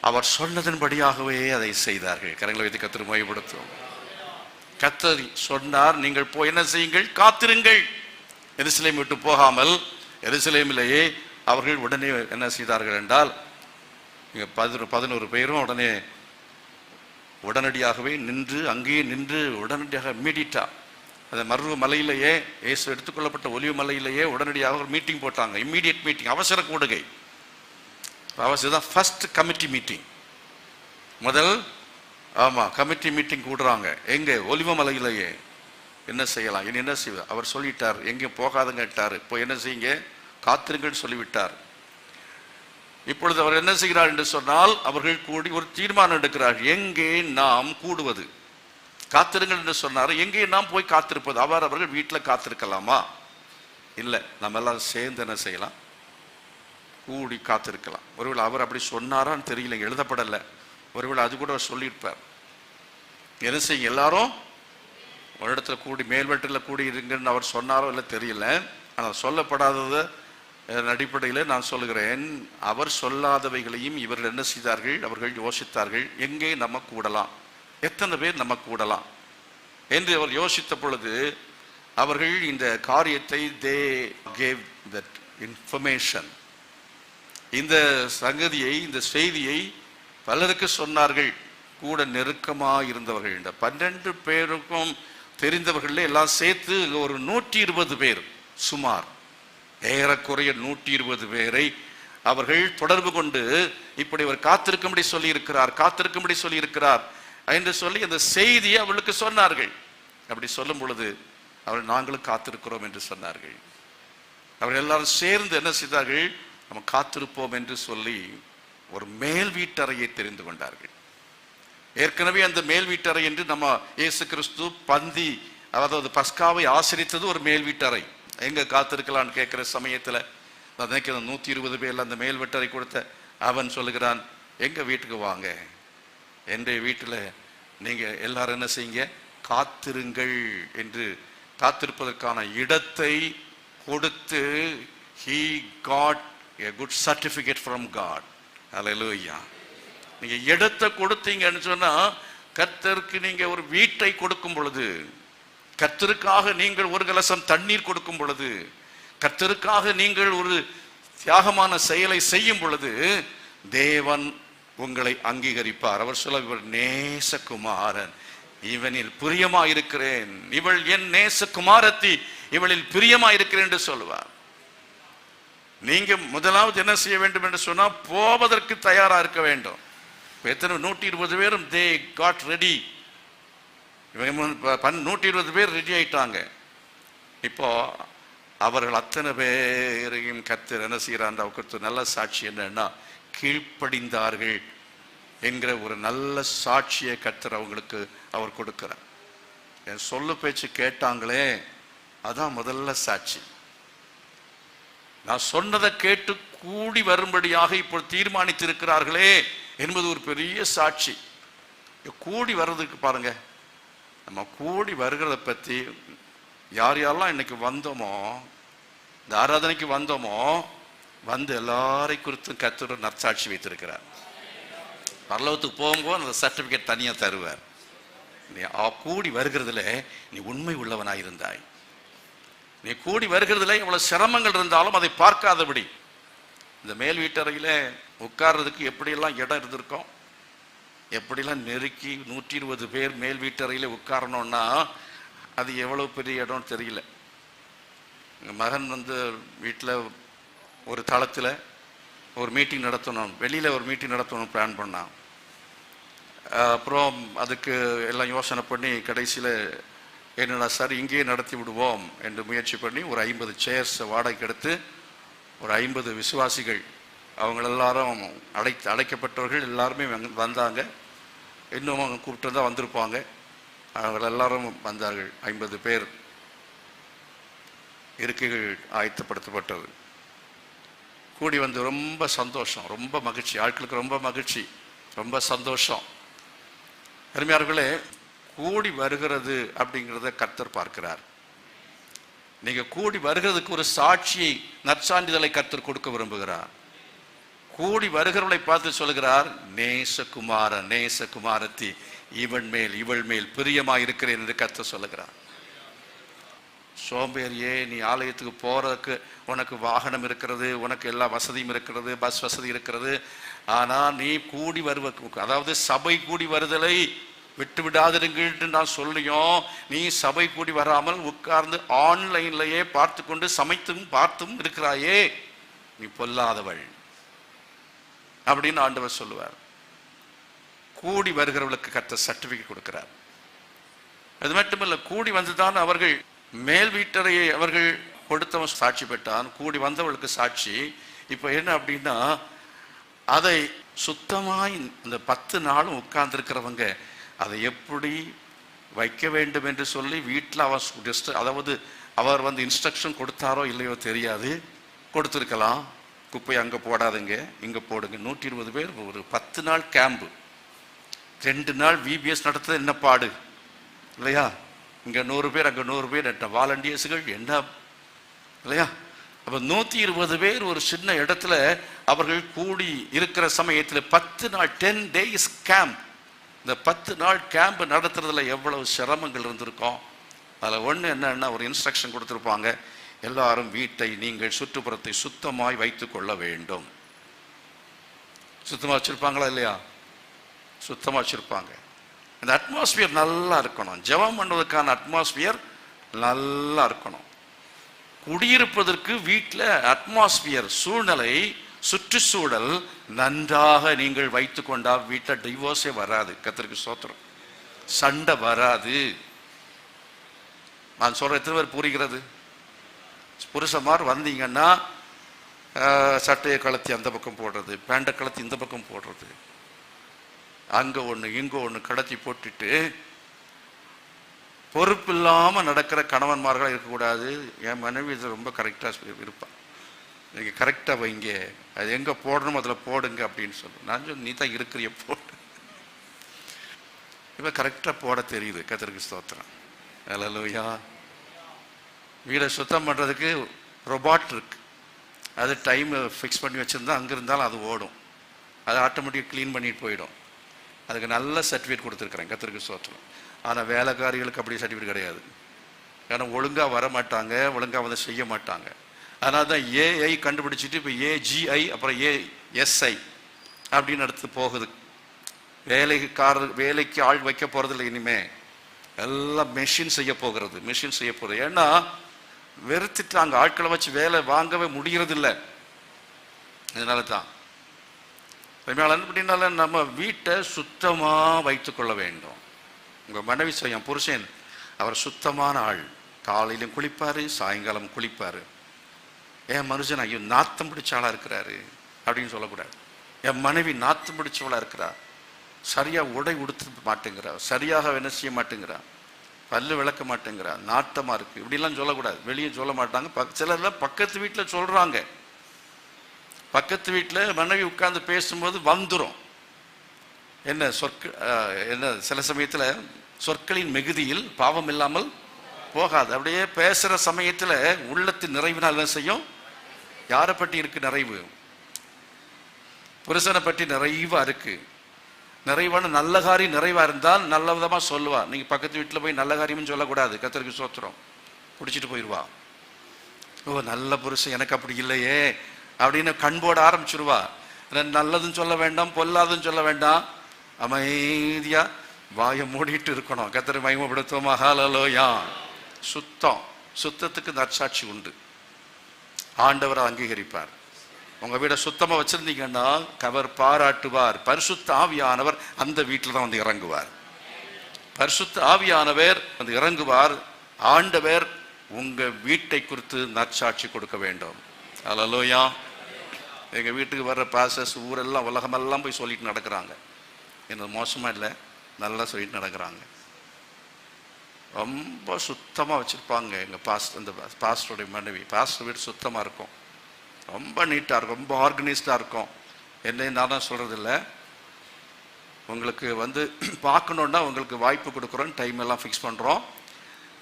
அவர் சொன்னதன்படியாகவே அதை செய்தார்கள். கரங்களை வைத்து கர்த்தரை மகிமைப்படுத்துவோம். கர்த்தர் சொன்னார், நீங்கள் போய் என்ன செய்யுங்கள், காத்திருங்கள். எருசலேமை விட்டு போகாமல் எருசலேமிலேயே அவர்கள் உடனே என்ன செய்தார்கள் என்றால், 11 பேரும் உடனடியாகவே நின்று, அங்கேயே நின்று உடனடியாக இம்மீடியட்டா அந்த மருவ மலையிலேயே, இயேசு எடுத்துக்கொள்ளப்பட்ட ஒலிவு மலையிலேயே உடனடியாக ஒரு மீட்டிங் போட்டாங்க. இம்மீடியட் மீட்டிங், அவசர கூடுகை. அவசரம் ஃபர்ஸ்ட் கமிட்டி மீட்டிங். முதல் கமிட்டி மீட்டிங் கூடுறாங்க. எங்க? ஒலிவ மலையிலேயே. என்ன செய்யலாம், இனி என்ன செய்வார்? அவர் சொல்லிட்டார், எங்கேயும் போகாதுங்கட்டார். இப்போ என்ன செய்யுங்க, காத்திருங்கள் சொல்லிவிட்டார். இப்பொழுது அவர் என்ன செய்கிறார் என்று சொன்னால், அவர்கள் கூடி ஒரு தீர்மானம் எடுக்கிறார்கள். எங்கே நாம் கூடுவது? காத்திருங்கள் என்று சொன்னார். எங்கே நாம் போய் காத்திருப்பது? அவர்கள் வீட்டில் காத்திருக்கலாமா? இல்லை, நம்ம எல்லாம் சேர்ந்து என்ன செய்யலாம், கூடி காத்திருக்கலாம். ஒருவேளை அவர் அப்படி சொன்னாரான்னு தெரியல, எழுதப்படலை. ஒருவேளை அது கூட சொல்லியிருப்பார். என்ன செய்ய, எல்லாரும் ஒரு இடத்துல கூடி, மேல்வெட்டில் கூடி இருங்கன்னு அவர் சொன்னாரோ இல்லை தெரியல. ஆனால் சொல்லப்படாதது அடிப்படையில் நான் சொல்லுகிறேன், அவர் சொல்லாதவைகளையும் இவர்கள் என்ன செய்தார்கள், அவர்கள் யோசித்தார்கள். எங்கே நம்ம கூடலாம், எத்தனை பேர் நம்ம கூடலாம் என்று அவர் யோசித்த பொழுது அவர்கள் இந்த காரியத்தை they gave that information, இந்த சங்கதியை, இந்த செய்தியை பலருக்கு சொன்னார்கள். கூட நெருக்கமாக இருந்தவர்கள், இந்த 12 பேருக்கும் தெரிந்தவர்கள் எல்லாம் சேர்த்து ஒரு 120 பேர், சுமார் ஏறக்குறைய 120 பேரை அவர்கள் தொடர்பு கொண்டு இப்படி அவர் காத்திருக்கும்படி சொல்லி இருக்கிறார் என்று சொல்லி அந்த செய்தியை அவர்களுக்கு சொன்னார்கள். அப்படி சொல்லும் பொழுது அவர்கள் நாங்களும் காத்திருக்கிறோம் என்று சொன்னார்கள். அவர்கள் எல்லாரும் சேர்ந்து என்ன செய்தார்கள், நம்ம காத்திருப்போம் என்று சொல்லி ஒரு மேல் வீட்டறையை தெரிந்து கொண்டார்கள். ஏற்கனவே அந்த மேல் வீட்டறை என்று நம்ம இயேசு கிறிஸ்து பந்தி, அதாவது பஸ்காவை ஆசரித்தது ஒரு மேல் வீட்டறை. எங்க காத்திருக்கலான்னு கேட்கிற சமயத்துல நான் நினைக்கிறேன் 120 பேர்ல அந்த மேல் வீட்டறை கொடுத்த அவன் சொல்லுகிறான், எங்க வீட்டுக்கு வாங்க, என்னுடைய வீட்டுல நீங்க எல்லாரும் என்ன செய்யுங்க, காத்திருங்கள் என்று காத்திருப்பதற்கான இடத்தை கொடுத்து he got a good certificate from God. Hallelujah. நீங்க இடத்தை கொடுத்தீங்கன்னு சொன்னா, கர்த்தருக்கு நீங்க ஒரு வீட்டை கொடுக்கும் பொழுது, கர்த்தருக்காக நீங்கள் ஒரு கலசம் தண்ணீர் கொடுக்கும் பொழுது, கர்த்தருக்காக நீங்கள் ஒரு தியாகமான செயலை செய்யும் பொழுது தேவன் உங்களை அங்கீகரிப்பார். அவர் சொல்ல, இவர் நேசகுமாரன், இவனில் பிரியமா இருக்கிறேன், இவள் என் நேசகுமாரத்தி, இவளில் பிரியமா இருக்கிறேன் என்று சொல்லுவார். நீங்க முதலாவது என்ன செய்ய வேண்டும் என்று சொன்னா, போவதற்கு தயாரா இருக்க வேண்டும். எத்தனை 120 பேரும் they got ready. 120 பேர் ரெடி ஆயிட்டாங்க. இப்போ அவர்கள் அத்தனை பேரையும் கர்த்தர் என்ன செய்யறாங்க, அவருக்கு நல்ல சாட்சி என்னன்னா, கீழ்ப்படிந்தார்கள் என்கிற ஒரு நல்ல சாட்சியை கர்த்தர் அவங்களுக்கு அவர் கொடுக்கிறார். என் சொல்லு பேச்சு கேட்டாங்களே, அதான் முதல்ல சாட்சி. நான் சொன்னதை கேட்டு கூடி வரும்படியாக இப்போ தீர்மானித்திருக்கிறார்களே என்பது ஒரு பெரிய சாட்சி. கூடி வர்றதுக்கு பாருங்க, நம்ம கூடி வருகிறத பற்றி யார் யாரெல்லாம் இன்னைக்கு வந்தோமோ, இந்த ஆராதனைக்கு வந்தோமோ, வந்து எல்லாரை குறித்தும் கர்த்தர் நற்சாட்சி வைத்திருக்கிறார். பரலோகத்துக்கு போகும்போது அந்த சர்டிபிகேட் தனியாக தருவார். நீ கூடி வருகிறதுல நீ உண்மை உள்ளவனாய் இருந்தாய், நீ கூடி வருகிறதுல இவ்வளவு சிரமங்கள் இருந்தாலும் அதை பார்க்காதபடி. இந்த மேல் வீட்டறையில உட்கார்றதுக்கு எப்படியெல்லாம் இடம் இருந்திருக்கோம், எப்படிலாம் நெருக்கி 120 பேர் மேல் வீட்டறையில உட்காரணும்னா அது எவ்வளவு பெரிய இடம்னு தெரியல. எங்கள் மகன் வந்து வீட்டில் ஒரு தளத்தில் ஒரு மீட்டிங் நடத்தணும், வெளியில் ஒரு மீட்டிங் நடத்தணும் பிளான் பண்ணான். அப்புறம் அதுக்கு எல்லாம் யோசனை பண்ணி கடைசியில் என்னடா சார் இங்கேயே நடத்தி விடுவோம் என்று முயற்சி பண்ணி ஒரு 50 சேர்ஸ் வாடகைக்கு எடுத்து ஒரு 50 விசுவாசிகள், அவங்க எல்லாரும் அழைக்கப்பட்டவர்கள் எல்லாருமே வந்தாங்க. இன்னும் அவங்க கூப்பிட்டு தான் வந்திருப்பாங்க. அவங்க எல்லாரும் வந்தார்கள். 50 பேர் இருக்கைகள் ஆயத்தப்படுத்தப்பட்டது. கூடி வந்து ரொம்ப சந்தோஷம், ரொம்ப மகிழ்ச்சி, ஆட்களுக்கு ரொம்ப மகிழ்ச்சி, ரொம்ப சந்தோஷம். அருமையார்களே, கூடி வருகிறது அப்படிங்கிறத கர்த்தர் பார்க்கிறார். நீங்க கூடி வருகிறதுக்கு ஒரு சாட்சியை, நற்சான்றிதழை கர்த்தர் கொடுக்க விரும்புகிறார். கூடி வருகிறவளை பார்த்து சொல்கிறார், நேசகுமாரன் நேசகுமாரத்தி இவள் மேல் பிரியமாக இருக்கிறேன் என்று கர்த்தர் சொல்லுகிறார். சோம்பேறியே, நீ ஆலயத்துக்கு போறதுக்கு உனக்கு வாகனம் இருக்கிறது, உனக்கு எல்லா வசதியும் இருக்கிறது, பஸ் வசதி இருக்கிறது. ஆனால் நீ கூடி அதாவது சபை கூடி வருதலை விட்டு விடாதிருங்கள்ட்டு நான் சொல்லியும் நீ சபை கூடி வராமல் உட்கார்ந்து ஆன்லைன்லயே பார்த்து கொண்டு சமைத்தும் பார்த்தும் இருக்கிறாயே, நீ பொல்லாதவள் அப்படின்னு ஆண்டவர் சொல்லுவார். கூடி வருகிறவர்களுக்கு கர்த்தர் சர்டிபிகேட் கொடுக்கிறார். அது மட்டுமல்ல, கூடி வந்துதான் அவர்கள் மேல் வீட்டறையை அவர்கள் கொடுத்தவன் சாட்சி பெற்றான், கூடி வந்தவர்களுக்கு சாட்சி. இப்போ என்ன அப்படின்னா, அதை சுத்தமாய் இந்த 10 நாளும் உட்கார்ந்துருக்கிறவங்க அதை எப்படி வைக்க வேண்டும் என்று சொல்லி வீட்டில் அதாவது அவர் வந்து இன்ஸ்ட்ரக்ஷன் கொடுத்தாரோ இல்லையோ தெரியாது, கொடுத்துருக்கலாம். குப்பை அங்கே போடாதுங்க, இங்கே போடுங்க. 120 பேர் ஒரு 10 நாள் கேம்பு, 2 நாள் விபிஎஸ் நடத்துறது என்ன பாடு இல்லையா? இங்கே 100 பேர், அங்கே 100 பேர், வாலண்டியர்ஸுகள் என்ன இல்லையா? அப்போ 120 பேர் ஒரு சின்ன இடத்துல அவர்கள் கூடி இருக்கிற சமயத்தில் 10 நாள் 10 days கேம்ப். இந்த 10 நாள் கேம்ப் நடத்துறதுல எவ்வளவு சிரமங்கள் இருந்திருக்கும். அதில் ஒன்று என்னன்னா, ஒரு இன்ஸ்ட்ரக்ஷன் கொடுத்துருப்பாங்க, எல்லாரும் வீட்டை நீங்கள் சுற்றுப்புறத்தை சுத்தமாய் வைத்து கொள்ள வேண்டும். சுத்தமாக வச்சிருப்பாங்களா இல்லையா? சுத்தமாக வச்சிருப்பாங்க. இந்த அட்மாஸ்பியர் நல்லா இருக்கணும். ஜெபம் பண்ணுவதற்கான அட்மாஸ்பியர் நல்லா இருக்கணும். குடியிருப்பதற்கு வீட்டில் அட்மாஸ்பியர், சூழ்நிலை, சுற்றுச்சூழல் நன்றாக நீங்கள் வைத்து கொண்டா வீட்டில் டிவோர்ஸே வராது. கர்த்தருக்கு ஸ்தோத்திரம். சண்டை வராது. நான் சொல்ற எத்தனை பேர் புரிகிறது? புருஷமார் வந்தீங்கன்னா சட்டையை கலத்தி அந்த பக்கம் போடுறது, பேண்டை கலத்தி இந்த பக்கம் போடுறது, அங்கே ஒன்று இங்கே ஒன்று கடத்தி போட்டுட்டு பொறுப்பு இல்லாமல் நடக்கிற கணவன்மார்களாக இருக்கக்கூடாது. என் மனைவி இதை ரொம்ப கரெக்டாக இருப்பான், நீங்கள் கரெக்டாக வைங்க, அது எங்கே போடணும் அதில் போடுங்க அப்படின்னு சொல்லுவேன். நான் சொல்லி, நீ தான் இருக்கிறிய போடு. இப்போ கரெக்டாக போட தெரியுது. கர்த்தருக்கு ஸ்தோத்திரம். அல்லேலூயா. வீடை சுத்தம் பண்ணுறதுக்கு ரொபாட் இருக்கு. அது டைம் ஃபிக்ஸ் பண்ணி வச்சுருந்தா அங்கே இருந்தாலும் அது ஓடும், அது ஆட்டோமேட்டிக் க்ளீன் பண்ணிட்டு போயிடும். அதுக்கு நல்ல சர்டிஃபிகேட் கொடுத்துருக்குறேன். கர்த்தருக்கு ஸ்தோத்திரம். ஆனால் வேலைக்காரிகளுக்கு அப்படி சர்டிஃபிகேட் கிடையாது. ஏன்னா ஒழுங்காக வர மாட்டாங்க, ஒழுங்காக வந்து செய்ய மாட்டாங்க. அதனால தான் ஏஐ கண்டுபிடிச்சிட்டு இப்போ ஏஜிஐ அப்புறம் ஏஎஸ்ஐ அப்படின்னு எடுத்து போகுது. வேலைக்கு ஆள் வைக்க போகிறதில்ல, இனிமே எல்லாம் மெஷின் செய்ய போகிறது, மெஷின் செய்ய போகிறது. ஏன்னா வெறுத்துட்டாங்க, ஆட்களை வச்சு வேலை வாங்கவே முடியறதில்லை. இதனால தான் அப்படின்னால நம்ம வீட்டை சுத்தமாக வைத்துக்கொள்ள வேண்டும். உங்கள் மனைவி செய்யும், புருஷன் அவர் சுத்தமான ஆள், காலையிலும் குளிப்பார், சாயங்காலம் குளிப்பார். என் மனுஷன் ஐயோ நாத்தம் பிடிச்சாளாக இருக்கிறாரு அப்படின்னு சொல்லக்கூடாது. என் மனைவி நாத்தம் பிடிச்சவளாக இருக்கிறா, சரியாக உடை உடுத்த மாட்டேங்கிறா, சரியாக என்ன செய்ய மாட்டேங்கிறா, பல்லு விளக்க மாட்டேங்கிறா, நாட்டமாக இருக்குது, இப்படிலாம் சொல்லக்கூடாது. வெளியே சொல்ல மாட்டாங்க. சிலர்லாம் பக்கத்து வீட்டில் சொல்கிறாங்க. பக்கத்து வீட்டில் மனைவி உட்கார்ந்து பேசும்போது வந்துடும். என்ன என்ன சில சமயத்தில் சொற்களின் மிகுதியில் பாவம் இல்லாமல் போகாது. அப்படியே பேசுகிற சமயத்தில் உள்ளத்தின் நிறைவினால் என்ன செய்யும்? யாரை பற்றி இருக்கு நிறைவு? புருஷனை பற்றி நிறைவா இருக்கு. நிறைவான நல்ல காரியம் நிறைவாக இருந்தால் நல்ல விதமாக சொல்லுவா. நீங்கள் பக்கத்து வீட்டில் போய் நல்ல காரியம்னு சொல்லக்கூடாது. கர்த்தருக்கு ஸ்தோத்திரம். பிடிச்சிட்டு போயிடுவா. ஓ நல்ல புருஷன், எனக்கு அப்படி இல்லையே அப்படின்னு கண்போட ஆரம்பிச்சிருவா. நல்லதுன்னு சொல்ல வேண்டாம், பொல்லாதுன்னு சொல்ல வேண்டாம், அமைதியா வாயை மூடிட்டு இருக்கணும். கர்த்தரை மகிமைப்படுத்துவோமா? ஹல்லேலூயா. சுத்தம், சுத்தத்துக்கு நற்சாட்சி உண்டு. ஆண்டவரை அங்கீகரிப்பார். உங்க வீடை சுத்தமா வச்சிருந்தீங்கன்னா அவர் பாராட்டுவார். பரிசுத்த ஆவியானவர் அந்த வீட்டில் தான் வந்து இறங்குவார். பரிசுத்த ஆவியானவர் வந்து இறங்குவார். ஆண்டவர் உங்க வீட்டை குறித்து நற்சாட்சி கொடுக்க வேண்டும். அல்லேலூயா. எங்க வீட்டுக்கு வர்ற பாசஸ் ஊரெல்லாம் உலகமெல்லாம் போய் சொல்லிட்டு நடக்கிறாங்க. என்ன மோசமா இல்லை, நல்லா சொல்லிட்டு நடக்கிறாங்க. ரொம்ப சுத்தமாக வச்சுருப்பாங்க எங்கள் அந்த பாஸ்டருடைய மனைவி. பாஸ்டர் வீடு சுத்தமாக இருக்கும், ரொம்ப நீட்டாக இருக்கும், ரொம்ப ஆர்கனைஸ்டாக இருக்கும். என்னையும் நான் தான் சொல்கிறது இல்லை, உங்களுக்கு வந்து பார்க்கணுன்னா உங்களுக்கு வாய்ப்பு கொடுக்குறோம், டைம் எல்லாம் ஃபிக்ஸ் பண்ணுறோம்.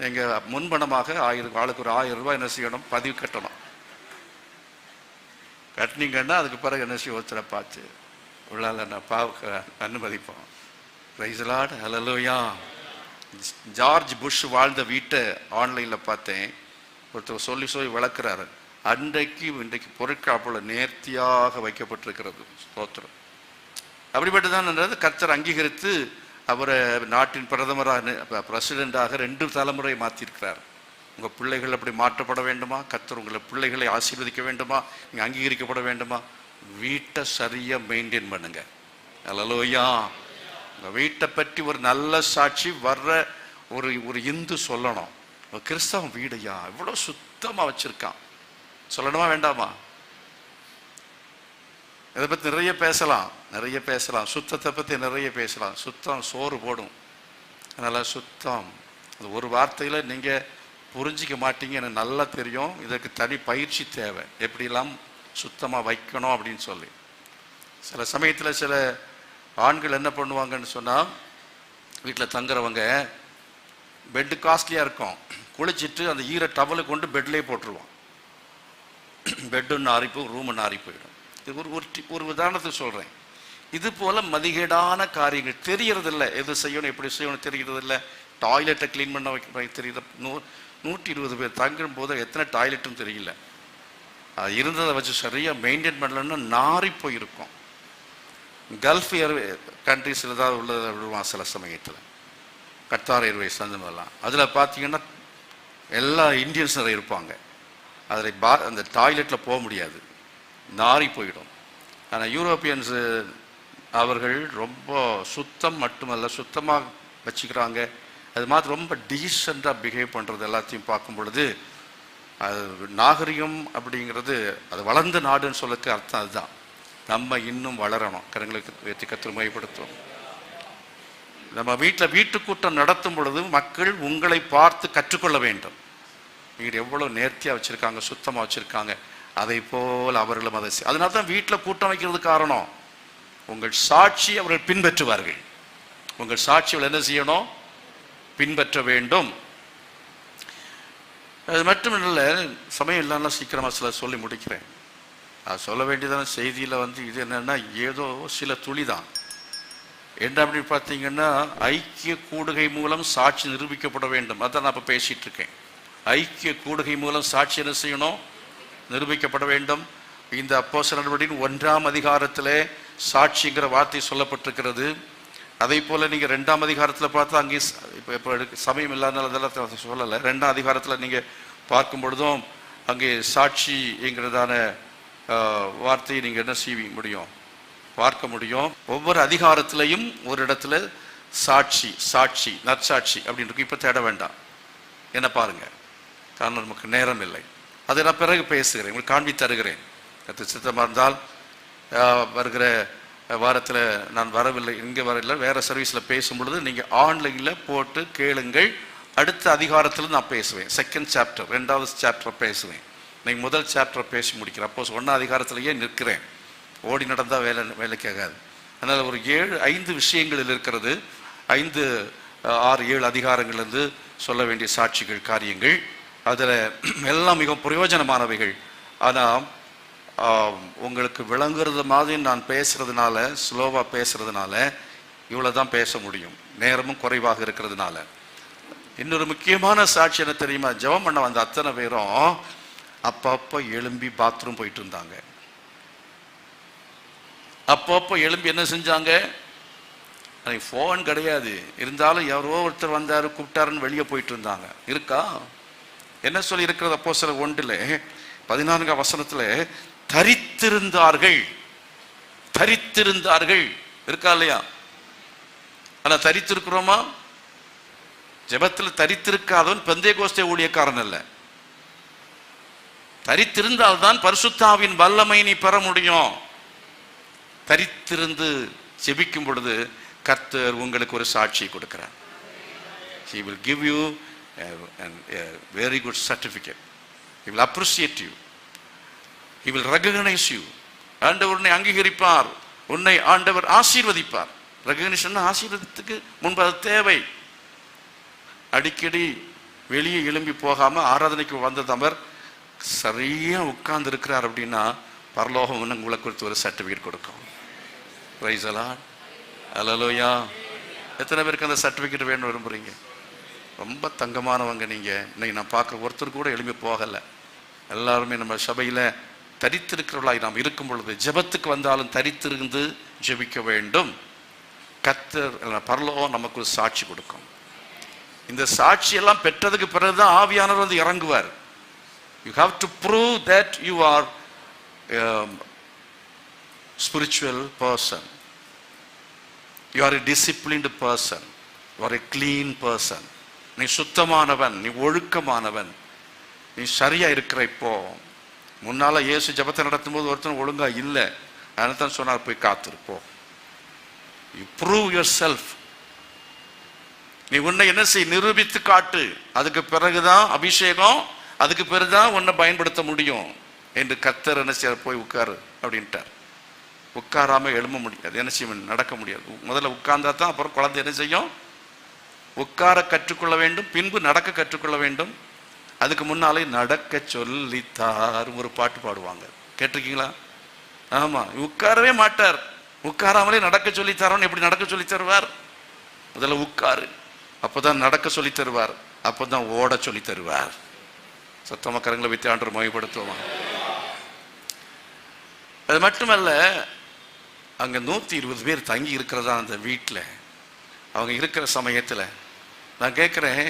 எங்கள் முன்பணமாக ஆளுக்கு ஒரு 1000 ரூபாய் என்ன செய்யணும், பதிவு கட்டணும். கட்டினீங்கன்னா அதுக்கு பிறகு என்ன செய்ய ஒருத்தரை பார்த்து உள்ளால நான் அனுமதிப்போம். Praise Lord. Hallelujah. George Bush வாழ்ந்த வீட்டை ஆன்லைனில் பார்த்தேன். ஒருத்தர் சொல்லி விளக்குறாரு. அன்றைக்கு இன்றைக்கு பொருட்காப்புல நேர்த்தியாக வைக்கப்பட்டிருக்கிறது. ஸ்தோத்திரம். அப்படிப்பட்டதான் கர்த்தர் அங்கீகரித்து அவரை நாட்டின் பிரதமராக, பிரசிடெண்டாக 2 தலைமுறை மாற்றிருக்கிறார். உங்கள் பிள்ளைகள் அப்படி மாற்றப்பட வேண்டுமா? கர்த்தர் உங்களை பிள்ளைகளை ஆசீர்வதிக்க வேண்டுமா? நீங்கள் அங்கீகரிக்கப்பட வேண்டுமா? வீட்டை சரியாக மெயின்டைன் பண்ணுங்க. அல்லேலூயா. உங்கள் வீட்டை பற்றி ஒரு நல்ல சாட்சி வர்ற ஒரு இந்து சொல்லணும். கிறிஸ்தவம் வீடையா இவ்வளோ சுத்தமாக வச்சுருக்கான் சொல்லணுமா வேண்டாமா? இதை பற்றி நிறைய பேசலாம். சுத்தத்தை பற்றி நிறைய பேசலாம். சுத்தம் சோறு போடும். அதனால் சுத்தம் அது ஒரு வார்த்தையில் நீங்கள் புரிஞ்சிக்க மாட்டீங்க, எனக்கு நல்லா தெரியும். இதற்கு தனி பயிற்சி தேவை, எப்படிலாம் சுத்தமாக வைக்கணும் அப்படின்னு சொல்லி. சில சமயத்தில் சில ஆண்கள் என்ன பண்ணுவாங்கன்னு சொன்னால், வீட்டில் தங்குறவங்க பெட்டு காஸ்ட்லியாக இருக்கும், குளிச்சுட்டு அந்த ஈர டவலை கொண்டு பெட்லேயே போட்டுருவான். பெட்டுன்னு ஆறிப்போம், ரூமுன்னு ஆறி போயிடும். இது ஒரு உதாரணத்துக்கு சொல்கிறேன். இது போல் மதிகேடான காரியங்கள் தெரியறதில்லை. எது செய்யணும், எப்படி செய்யணும் தெரியறதில்லை. டாய்லெட்டை க்ளீன் பண்ண வைக்க தெரியல. 120 பேர் தங்கும் போது எத்தனை டாய்லெட்டும் தெரியல. அது இருந்ததை வச்சு சரியாக மெயின்டைன் பண்ணலன்னா நாரி போயிருக்கும். கல்ஃப் கண்ட்ரீஸில் தான் உள்ளதை விடுவான் சில சமயத்தில், கத்தார் ஏர்வேஸ் அந்த மாதிரிலாம். அதில் பார்த்தீங்கன்னா எல்லா இந்தியன்ஸ் நிறைய இருப்பாங்க. அதில் அந்த டாய்லெட்டில் போக முடியாது, நாரி போயிடும். ஆனால் யூரோப்பியன்ஸு அவர்கள் ரொம்ப சுத்தம் மட்டுமல்ல, சுத்தமாக வச்சுக்கிறாங்க. அது மாதிரி ரொம்ப டீசெண்டாக பிஹேவ் பண்ணுறது எல்லாத்தையும் பார்க்கும் பொழுது அது நாகரிகம் அப்படிங்கிறது, அது வளர்ந்த நாடுன்னு சொல்லக்கு அர்த்தம் அதுதான். நம்ம இன்னும் வளரணும். கரங்களுக்கு உயர்த்தி கர்த்தரை மையப்படுத்தும். நம்ம வீட்டு கூட்டம் நடத்தும் பொழுது மக்கள் உங்களை பார்த்து கற்றுக்கொள்ள வேண்டும். நீங்கள் எவ்வளோ நேர்த்தியாக வச்சுருக்காங்க, சுத்தமாக வச்சுருக்காங்க, அதை போல் அவர்களும் அதை அதனால தான் வீட்டில் கூட்டம் வைக்கிறது காரணம். உங்கள் சாட்சி அவர்கள் பின்பற்றுவார்கள். உங்கள் சாட்சிகள் என்ன செய்யணும், பின்பற்ற வேண்டும். அது மட்டும் இல்லை, சமயம் இல்லைன்னா சீக்கிரமாக சில சொல்லி முடிக்கிறேன். அது சொல்ல வேண்டியதான செய்தியில் இது என்னென்னா ஏதோ சில துளி தான். என்ன அப்படின்னு பார்த்தீங்கன்னா, ஐக்கிய கூடுகை மூலம் சாட்சி நிரூபிக்கப்பட வேண்டும். அதான் நான் இப்போ பேசிகிட்டு இருக்கேன். ஐக்கிய கூடுகை மூலம் சாட்சி என்ன செய்யணும், நிரூபிக்கப்பட வேண்டும். இந்த அப்போஸ்தலர் நடவடிக்கையின் 1ஆம் அதிகாரத்தில் சாட்சிங்கிற வார்த்தை சொல்லப்பட்டிருக்கிறது. அதே போல் நீங்கள் 2ஆம் அதிகாரத்தில் பார்த்தா அங்கே இப்போ சமயம் இல்லாதனால அதெல்லாம் சொல்லலை. 2ஆம் அதிகாரத்தில் நீங்கள் பார்க்கும் பொழுதும் அங்கே சாட்சிங்கிறதான வார்த்தையை நீங்கள் என்ன செய்ய முடியும், பார்க்க முடியும். ஒவ்வொரு அதிகாரத்திலையும் ஒரு இடத்துல சாட்சி நற்சாட்சி அப்படின்னு இருக்கு. இப்போ தேட வேண்டாம், என்ன பாருங்க, காரணம் நமக்கு நேரம் இல்லை. அதை நான் பிறகு பேசுகிறேன், உங்களுக்கு காண்பி தருகிறேன். அது சித்தமாக இருந்தால் வருகிற வாரத்தில் நான் வரவில்லை, இங்கே வரவில்லை, வேறு சர்வீஸில் பேசும் பொழுது நீங்கள் ஆன்லைனில் போட்டு கேளுங்கள். அடுத்த அதிகாரத்தில் நான் பேசுவேன். 2nd சாப்டர் 2வது சாப்டர் பேசுவேன். நீங்கள் முதல் சாப்டர் பேசி முடிக்கிறேன். அப்போ 1ஆம் அதிகாரத்திலேயே நிற்கிறேன். ஓடி நடந்தால் வேலைக்கு ஆகாது. அதனால் ஒரு 5 விஷயங்களில் இருக்கிறது. 5, 6, 7 அதிகாரங்கள்லேருந்து சொல்ல வேண்டிய சாட்சிகள், காரியங்கள். அதில் எல்லாம் மிகவும் பிரயோஜனமானவைகள். ஆனால் உங்களுக்கு விளங்குறது மாதிரி நான் பேசுகிறதுனால, ஸ்லோவாக பேசுகிறதுனால இவ்வளோ தான் பேச முடியும், நேரமும் குறைவாக இருக்கிறதுனால. இன்னொரு முக்கியமான சாட்சி என்ன தெரியுமா, ஜெபம் பண்ண வந்த அத்தனை பேரும் அப்பப்போ எழும்பி பாத்ரூம் போயிட்டு இருந்தாங்க. அப்பப்போ எழும்பி என்ன செஞ்சாங்க, ஃபோன் கிடையாது, இருந்தாலும் யாரோ ஒருத்தர் வந்தார் கூப்பிட்டாருன்னு வெளியே போயிட்டு இருந்தாங்க. இருக்கா? என்ன சொல்லி இருக்கிறது அப்போஸ்தலர் 1 14ஆம் வசனத்தில், தரித்திருந்தார்கள். தரித்திருந்தார்கள் இருக்கா இல்லையா? ஆனா தரித்திருக்கிறோமா? ஜெபத்தில் தரித்திருக்காதவன் பெந்தேகோஸ்தே ஊழியக்காரன் அல்ல. தரித்திருந்தால்தான் பரிசுத்தாவின் வல்லமை நீ பெற முடியும். தரித்திருந்து ஜெபிக்கும் பொழுது கர்த்தர் உங்களுக்கு ஒரு சாட்சி கொடுக்கிறார். He will give you a very good certificate. He will appreciate you. He will recognize you. ஆண்டவர் உன்னை அங்கீகரிப்பார், உன்னை ஆண்டவர் ஆசீர்வதிப்பார். ரெகக்னிஷன் ஆசீர்வாதத்துக்கு முன்பு அது தேவை. அடிக்கடி வெளியே எழும்பி போகாம ஆராதனைக்கு வந்த நபர் சரியா உட்கார்ந்து இருக்கிறார் அப்படின்னா பரலோகம் உங்களை குறித்து ஒரு சர்டிபிகேட் கொடுக்கும். Praise the Lord. அல்லேலூயா. எத்தனை பேருக்கு அந்த சர்டிபிகேட் வேணும் விரும்புறீங்க? ரொம்ப தங்கமானவங்க நீங்க. இன்னைக்கு நான் பார்க்குற ஒருத்தர் கூட எழும்பி போகலை. எல்லாருமே நம்ம சபையில தரித்திருக்கிறவர்களாய் நாம் இருக்கும் பொழுது ஜெபத்துக்கு வந்தாலும் தரித்திருந்து ஜெபிக்க வேண்டும். கர்த்தர் பரலோகம் நமக்கு ஒரு சாட்சி கொடுக்கும். இந்த சாட்சி எல்லாம் பெற்றதுக்கு பிறகுதான் ஆவியானவர் வந்து இறங்குவார். You have to prove that you are a spiritual person. You are a disciplined person. You are a clean person. நீ சுத்தமானவன், நீ ஒழுக்கமானவன், நீ சரியா இருக்கிற. இப்போ முன்னால இயேசு ஜெபத்தை நடத்தும் போது ஒருத்தன் ஒழுங்கா இல்லை, அதனால தான் சொன்னார் போய் காத்திருப்போம். You prove yourself. நீ உன்னை என்ன செய், நிரூபித்து காட்டு. அதுக்கு பிறகுதான் அபிஷேகம், அதுக்கு பிறகுதான் உன்னை பயன்படுத்த முடியும் என்று கர்த்தர் என்ன செய்ய, போய் உட்காரு அப்படின்ட்டார். உட்காராம எழும்ப முடியாது, என்ன செய்ய, நடக்க முடியாது. முதல்ல உட்கார்ந்தா தான் அப்புறம் குழந்தை என்ன செய்யும், உட்கார கற்றுக்கொள்ள வேண்டும், பின்பு நடக்க கற்றுக்கொள்ள வேண்டும். அதுக்கு முன்னாலே நடக்க சொல்லித்தார் ஒரு பாட்டு பாடுவாங்க, கேட்டிருக்கீங்களா? ஆமா, உட்காரவே மாட்டார். உட்காராமலே நடக்க சொல்லி தரோன்னு எப்படி நடக்க சொல்லி தருவார்? முதல்ல உட்காரு, அப்போதான் நடக்க சொல்லி தருவார், அப்போதான் ஓட சொல்லி தருவார். சத்தமா கரங்களை வைத்து ஆண்டவர் மகிமைப்படுத்துவோம். அது மட்டுமல்ல, அங்க 120 பேர் தங்கி இருக்கிறதா அந்த வீட்டில். அவங்க இருக்கிற சமயத்தில் நான் கேட்குறேன்,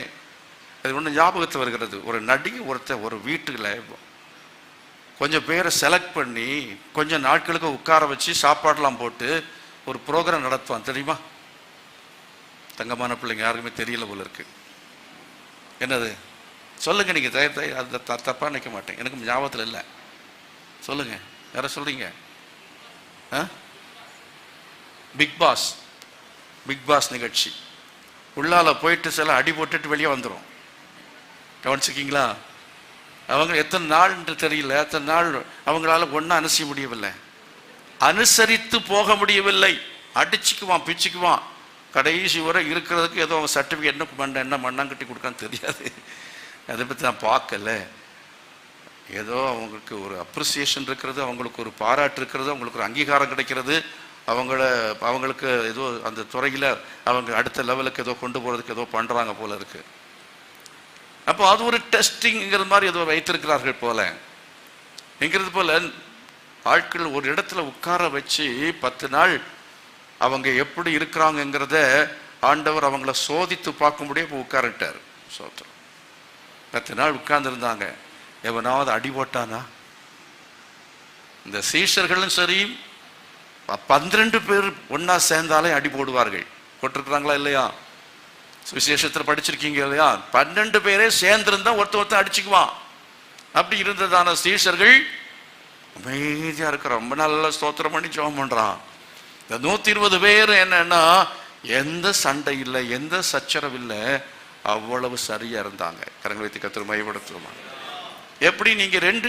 அது ஒன்று ஞாபகத்தை வருகிறது. ஒரு நடிகை ஒருத்தர் ஒரு வீட்டில் கொஞ்சம் பேரை செலக்ட் பண்ணி கொஞ்சம் நாட்களுக்கு உட்கார வச்சு சாப்பாடெல்லாம் போட்டு ஒரு ப்ரோக்ராம் நடத்துவான், தெரியுமா? தங்கமான பிள்ளைங்க யாருக்குமே தெரியல போல இருக்கு. என்னது சொல்லுங்க, நீங்க அதை தப்பா நினைக்க மாட்டேன், எனக்கு ஞாபகத்தில் இல்லை. சொல்லுங்க, யார சொல்றீங்க? பிக் பாஸ் நிகழ்ச்சி. உள்ளால போயிட்டு சில அடி போட்டுட்டு வெளியே வந்துடும். கவனிச்சிருக்கீங்களா? அவங்க எத்தனை நாள் என்று தெரியல, எத்தனை நாள் அவங்களால ஒன்றும் அனுசரிக்க முடியவில்லை, அனுசரித்து போக முடியவில்லை. அடிச்சுக்குவான், பிச்சுக்குவான். கடைசி வரை இருக்கிறதுக்கு ஏதோ அவன் சர்டிஃபிகேட் என்ன மண்ணாங்கட்டி கொடுக்கான்னு தெரியாது. அதை பற்றி நான் பார்க்கல. ஏதோ அவங்களுக்கு ஒரு அப்ரிசியேஷன் இருக்கிறது, அவங்களுக்கு ஒரு பாராட்டு இருக்கிறது, அவங்களுக்கு ஒரு அங்கீகாரம் கிடைக்கிறது, அவங்களுக்கு ஏதோ அந்த துறையில் அவங்க அடுத்த லெவலுக்கு ஏதோ கொண்டு போகிறதுக்கு ஏதோ பண்ணுறாங்க போல இருக்கு. அப்போ அது ஒரு டெஸ்டிங்கிற மாதிரி ஏதோ வைத்திருக்கிறார்கள் போல. என்கிறது போல ஆட்கள் ஒரு இடத்துல உட்கார வச்சு 10 நாள் அவங்க எப்படி இருக்கிறாங்கிறத ஆண்டவர் அவங்கள சோதித்து பார்க்கும்படியே இப்போ உட்காரட்டார். சோத்திரம். 10 நாள் உட்கார்ந்துருந்தாங்க. எவனாவது அடி போட்டானா? இந்த சீஷர்களும் சரி, 12 பேர் ஒன்னா சேர்ந்தாலே அடி போடுவார்கள். போட்டிருக்கிறாங்களா இல்லையா? சுவிசேஷத்தில் படிச்சிருக்கீங்க இல்லையா? 12 பேரே சேர்ந்திருந்தா ஒருத்தன் அடிச்சுக்குவான். அப்படி இருந்ததான சீஷர்கள் அமைதியா இருக்கிற, ரொம்ப நல்ல ஸ்தோத்திரம் பண்ணி ஜெபம் பண்றான். இந்த 120 பேர் என்னன்னா எந்த சண்டை இல்லை, எந்த சச்சரவு இல்லை, அவ்வளவு சரியா இருந்தாங்க. கரங்களை வைத்து கர்த்தரை மகிமைப்படுத்துவோமா? எப்படி நீங்க ரெண்டு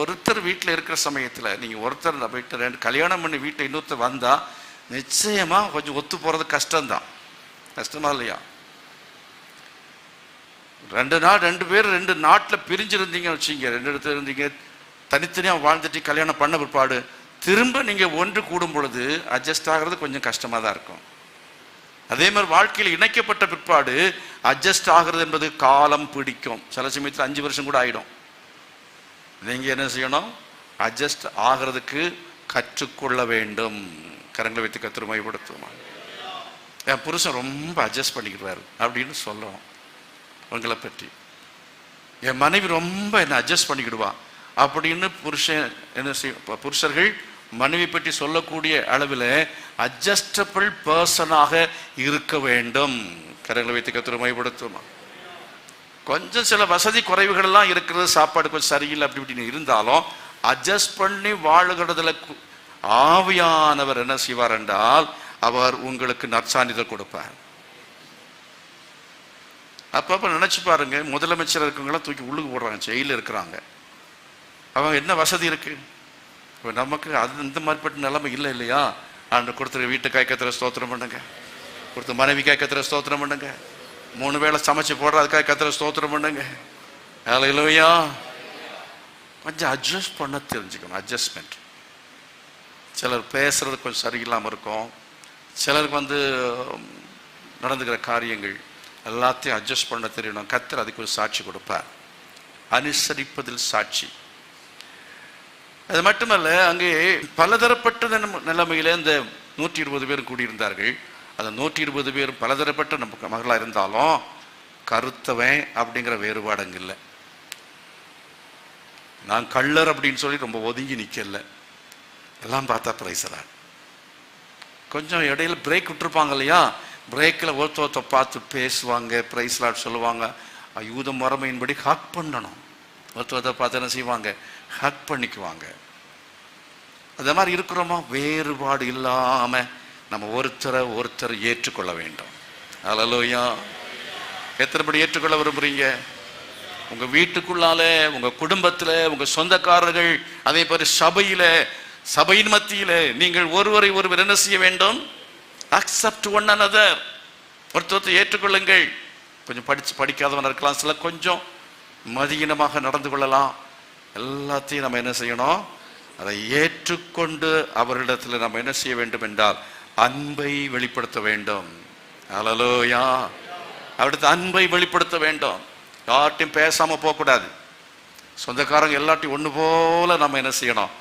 ஒருத்தர் வீட்டில் இருக்கிற சமயத்தில் நீங்க ஒருத்தர் வீட்டை கல்யாணம் பண்ணி வீட்டை இன்னொருத்தர் வந்தா நிச்சயமா கொஞ்சம் ஒத்து போறது கஷ்டம்தான். கஷ்டமா இல்லையா? 2 பேர் 2 நாட்டில் பிரிஞ்சிருந்தீங்கன்னு வச்சுங்க, 2 இடத்துல இருந்தீங்க, தனித்தனியாக வாழ்ந்துட்டு கல்யாணம் பண்ண பிற்பாடு திரும்ப நீங்கள் ஒன்று கூடும் பொழுது அட்ஜஸ்ட் ஆகிறது கொஞ்சம் கஷ்டமாக தான் இருக்கும். அதே மாதிரி வாழ்க்கையில் இணைக்கப்பட்ட பிற்பாடு அட்ஜஸ்ட் ஆகிறது என்பது காலம் பிடிக்கும். சில சமயத்தில் 5 வருஷம் கூட ஆகிடும். நீங்கள் என்ன செய்யணும்? அட்ஜஸ்ட் ஆகிறதுக்கு கற்றுக்கொள்ள வேண்டும். கரங்களை வைத்து கர்த்தரை மகிமைப்படுத்துவோமா? என் புருஷன் ரொம்ப அட்ஜஸ்ட் பண்ணிக்கிடுவார் அப்படின்னு சொல்லுவோம் உங்களை பற்றி. என் மனைவி ரொம்ப என்னை அட்ஜஸ்ட் பண்ணிக்கிடுவா அப்படின்னு புருஷர்கள் மனைவி பற்றி சொல்லக்கூடிய அளவில் அட்ஜஸ்டபிள் பர்சனாக இருக்க வேண்டும். கரங்களை வைத்து கர்த்தரை மகிமைப்படுத்துவோமா. கொஞ்சம் சில வசதி குறைவுகள் எல்லாம் இருக்கிறது, சாப்பாடு கொஞ்சம் சரியில்லை அப்படி இப்படின்னு இருந்தாலும் அட்ஜஸ்ட் பண்ணி வாழுகிறதுல ஆவியானவர் என்ன செய்வார் என்றால் அவர் உங்களுக்கு நற்சான்றிதழ் கொடுப்பார். அப்பப்ப நினைச்சு பாருங்க, முதலமைச்சர் இருக்கவங்களாம் தூக்கி உள்ளுக்கு போடுறாங்க, ஜெயிலில் இருக்கிறாங்க. அவங்க என்ன வசதி இருக்கு? இப்போ நமக்கு அது இந்த மாதிரிப்பட்ட நிலைமை இல்லை இல்லையா? ஆண்டு கொடுத்துரு வீட்டுக்காய் கத்திர ஸ்தோத்திரம் பண்ணுங்க, கொடுத்து மனைவிக்காய் கத்திர ஸ்தோத்திரம் பண்ணுங்க, 3 வேளை சமைச்சு போடுறதுக்காய் கத்திர ஸ்தோத்திரம் பண்ணுங்க. ஹல்லேலூயா. கொஞ்சம் அட்ஜஸ்ட் பண்ண தெரிஞ்சுக்கணும், அட்ஜஸ்ட்மெண்ட். சிலர் பேசுறது கொஞ்சம் சரியில்லாமல் இருக்கும், சிலருக்கு நடந்துக்கிற காரியங்கள் எல்லாத்தையும் அட்ஜஸ்ட் பண்ண தெரியணும். கர்த்தர் அதுக்கு ஒரு சாட்சி கொடுப்பார், அனுசரிப்பதில் சாட்சி. அது மட்டுமல்ல, அங்கே பலதரப்பட்ட நிலைமையில இந்த 120 பேரும் கூடியிருந்தார்கள். அந்த 120 பேரும் பலதரப்பட்ட நம்ம மகளா இருந்தாலும் கருத்தவன் அப்படிங்கிற வேறுபாடு அங்க இல்லை. நான் கள்ளர் அப்படின்னு சொல்லி ரொம்ப ஒதுங்கி நிக்கல. எல்லாம் பார்த்தா பிரைசலா கொஞ்சம் இடையில பிரேக் விட்டுருப்பாங்க இல்லையா? பிரேக்கில் ஒருத்த பார்த்து பேசுவாங்க, பிரைஸ்லாட் சொல்லுவாங்க. யூத முறைமையின்படி ஹக் பண்ணணும். ஒருத்த பார்த்து என்ன செய்வாங்க? ஹக் பண்ணிக்குவாங்க. அதே மாதிரி இருக்கிறோமா? வேறுபாடு இல்லாம நம்ம ஒருத்தரை ஏற்றுக்கொள்ள வேண்டும். ஹல்லேலூயா. எத்தனை படி ஏற்றுக்கொள்ள விரும்புறீங்க? உங்க வீட்டுக்குள்ளால, உங்க குடும்பத்துல, உங்க சொந்தக்காரர்கள், அதே மாதிரி சபையின் மத்தியில நீங்கள் ஒருவரை ஒருவர் என்ன செய்ய வேண்டும்? Accept one another. ஒருத்தரை ஏற்றுக்கொள்ளுங்கள். கொஞ்சம் படிக்காதவன் இருக்கலாம், சில கொஞ்சம் மதியினமாக நடந்து கொள்ளலாம். எல்லாத்தையும் நம்ம என்ன செய்யணும்? அதை ஏற்றுக்கொண்டு அவரிடத்தில் நம்ம என்ன செய்ய வேண்டும் என்றால் அன்பை வெளிப்படுத்த வேண்டும். ஹல்லேலூயா. அவரிடத்து அன்பை வெளிப்படுத்த வேண்டும். யார்ட்டையும் பேசாம போகக்கூடாது. சொந்தக்காரங்க எல்லாத்தையும் ஒன்று போல நம்ம என்ன செய்யணும்?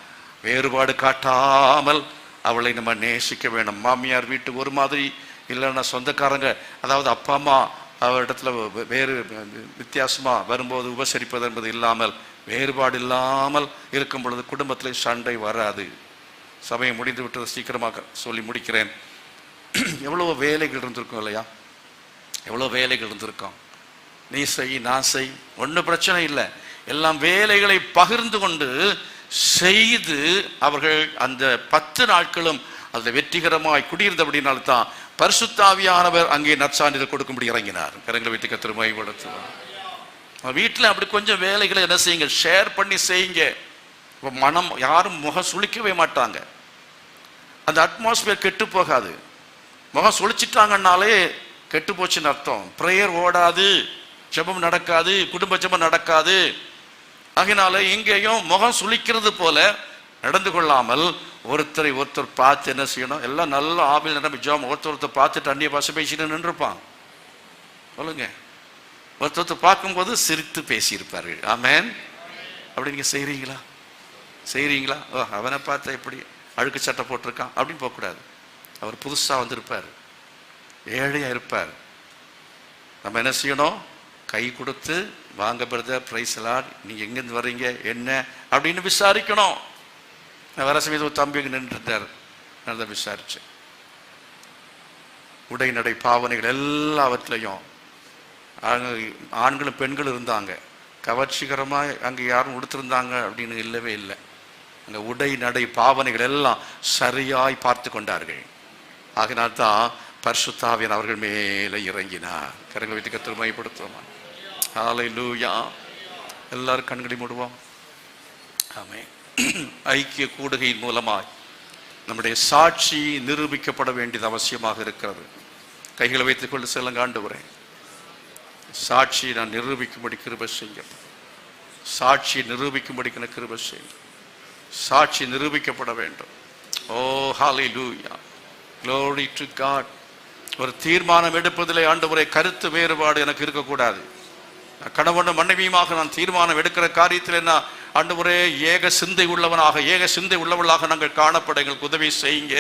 வேறுபாடு காட்டாமல் அவளை நம்ம நேசிக்க வேண்டும். மாமியார் வீட்டுக்கு ஒரு மாதிரி இல்லைன்னா சொந்தக்காரங்க, அதாவது அப்பா அம்மா அவரிடத்துல வேறு வித்தியாசமா வரும்போது உபசரிப்பது என்பது இல்லாமல், வேறுபாடு இல்லாமல் இருக்கும் பொழுது குடும்பத்தில் சண்டை வராது. சமயம் முடிந்து விட்டது, சீக்கிரமாக சொல்லி முடிக்கிறேன். எவ்வளவோ வேலைகள் இருந்திருக்கும் இல்லையா? எவ்வளோ வேலைகள் இருந்திருக்கும். நீ செய், நான் செய், ஒன்றும் பிரச்சனை இல்லை. எல்லாம் வேலைகளை பகிர்ந்து கொண்டு செய்து அவர்கள் அந்த 10 நாட்களும் அதில் வெற்றிகரமாய் குடியிருந்தபடினால்தான் பரிசுத்த ஆவியானவர் அங்கே நற்சான்றிதழ் கொடுக்கும்படி இறங்கினார். கரங்களை வைத்து கர்த்தரை மகிமைப்படுத்துவார். வீட்டில் அப்படி கொஞ்சம் வேலைகளை என்ன செய்யுங்க? ஷேர் பண்ணி செய்யுங்க. மனம் யாரும் முகம் சுளிக்கவே மாட்டாங்க. அந்த அட்மாஸ்பியர் கெட்டு போகாது. முகம் சுழிச்சிட்டாங்கன்னாலே கெட்டு போச்சுன்னு அர்த்தம். ப்ரேயர் ஓடாது, ஜெபம் நடக்காது, குடும்ப ஜெபம் நடக்காது. ஆகினால எங்கேயும் முகம் சுளிக்கிறது போல நடந்து கொள்ளாமல் ஒருத்தர் பார்த்து என்ன செய்யணும்? எல்லாம் நல்ல ஆவில் நிரம்பி ஜெபம். ஒருத்தர் பார்த்துட்டு அந்நிய பாஷை பேசிட்டு நின்றுப்பான். சொல்லுங்க. ஒருத்தர் பார்க்கும்போது சிரித்து பேசியிருப்பார்கள். ஆமென். அப்படி நீங்க செய்றீங்களா? ஓ, அவனை பார்த்தா எப்படி அழுக்கு சட்டை போட்டிருக்கான் அப்படின்னு போகக்கூடாது. அவர் புதுசா வந்திருப்பார், ஏழையா இருப்பார். நம்ம என்ன செய்யணும்? கை கொடுத்து, வாங்க பிரதர், பிரைஸ் லார்ட், நீங்க எங்கிருந்து வர்றீங்க, என்ன அப்படின்னு விசாரிக்கணும். வர சமயத்தில் ஒரு தம்பி நின்று இருந்தார், நான் தான் விசாரிச்சேன். உடை நடை பாவனைகள் எல்லாவற்றிலையும் ஆண்களும் பெண்களும் இருந்தாங்க. கவர்ச்சிகரமாக அங்கே யாரும் உடுத்திருந்தாங்க அப்படின்னு இல்லவே இல்லை. அங்கே உடை நடை பாவனைகள் எல்லாம் சரியாய் பார்த்து கொண்டார்கள். ஆகினால்தான் பரிசுத்த ஆவியானவர் அவர்கள் மேலே இறங்கினார். கரங்களை வைத்து கர்த்தரை மகிமைப்படுத்துவோம். ஹல்லேலூயா. எல்லாரும் கண்களை மூடுவோம். ஆமென். ஐக்கிய கூடுகையின் மூலமாய் நம்முடைய சாட்சி நிரூபிக்கப்பட வேண்டியது அவசியமாக இருக்கிறது. கைகளை வைத்துக் கொண்டு செல்லுங்க. ஆண்டவரே, சாட்சி நான் நிரூபிக்கும்படி கிருபை செய்யுங்க. சாட்சி நிரூபிக்கும்படி கிருபை செய்யுங்க. சாட்சி நிரூபிக்கப்பட வேண்டும். ஓ ஹல்லேலூயா, glory to God. ஒரு தீர்மானம் எடுப்பதிலே ஆண்டவரே கருத்து வேறுபாடு எனக்கு இருக்கக்கூடாது. கணவன் மனைவியுமாக நான் தீர்மானம் எடுக்கிற காரியத்தில் என்ன ஆண்டவரே ஏக சிந்தை உள்ளவளாக நாங்கள் காணப்பட எங்களுக்கு உதவி செய்யுங்க.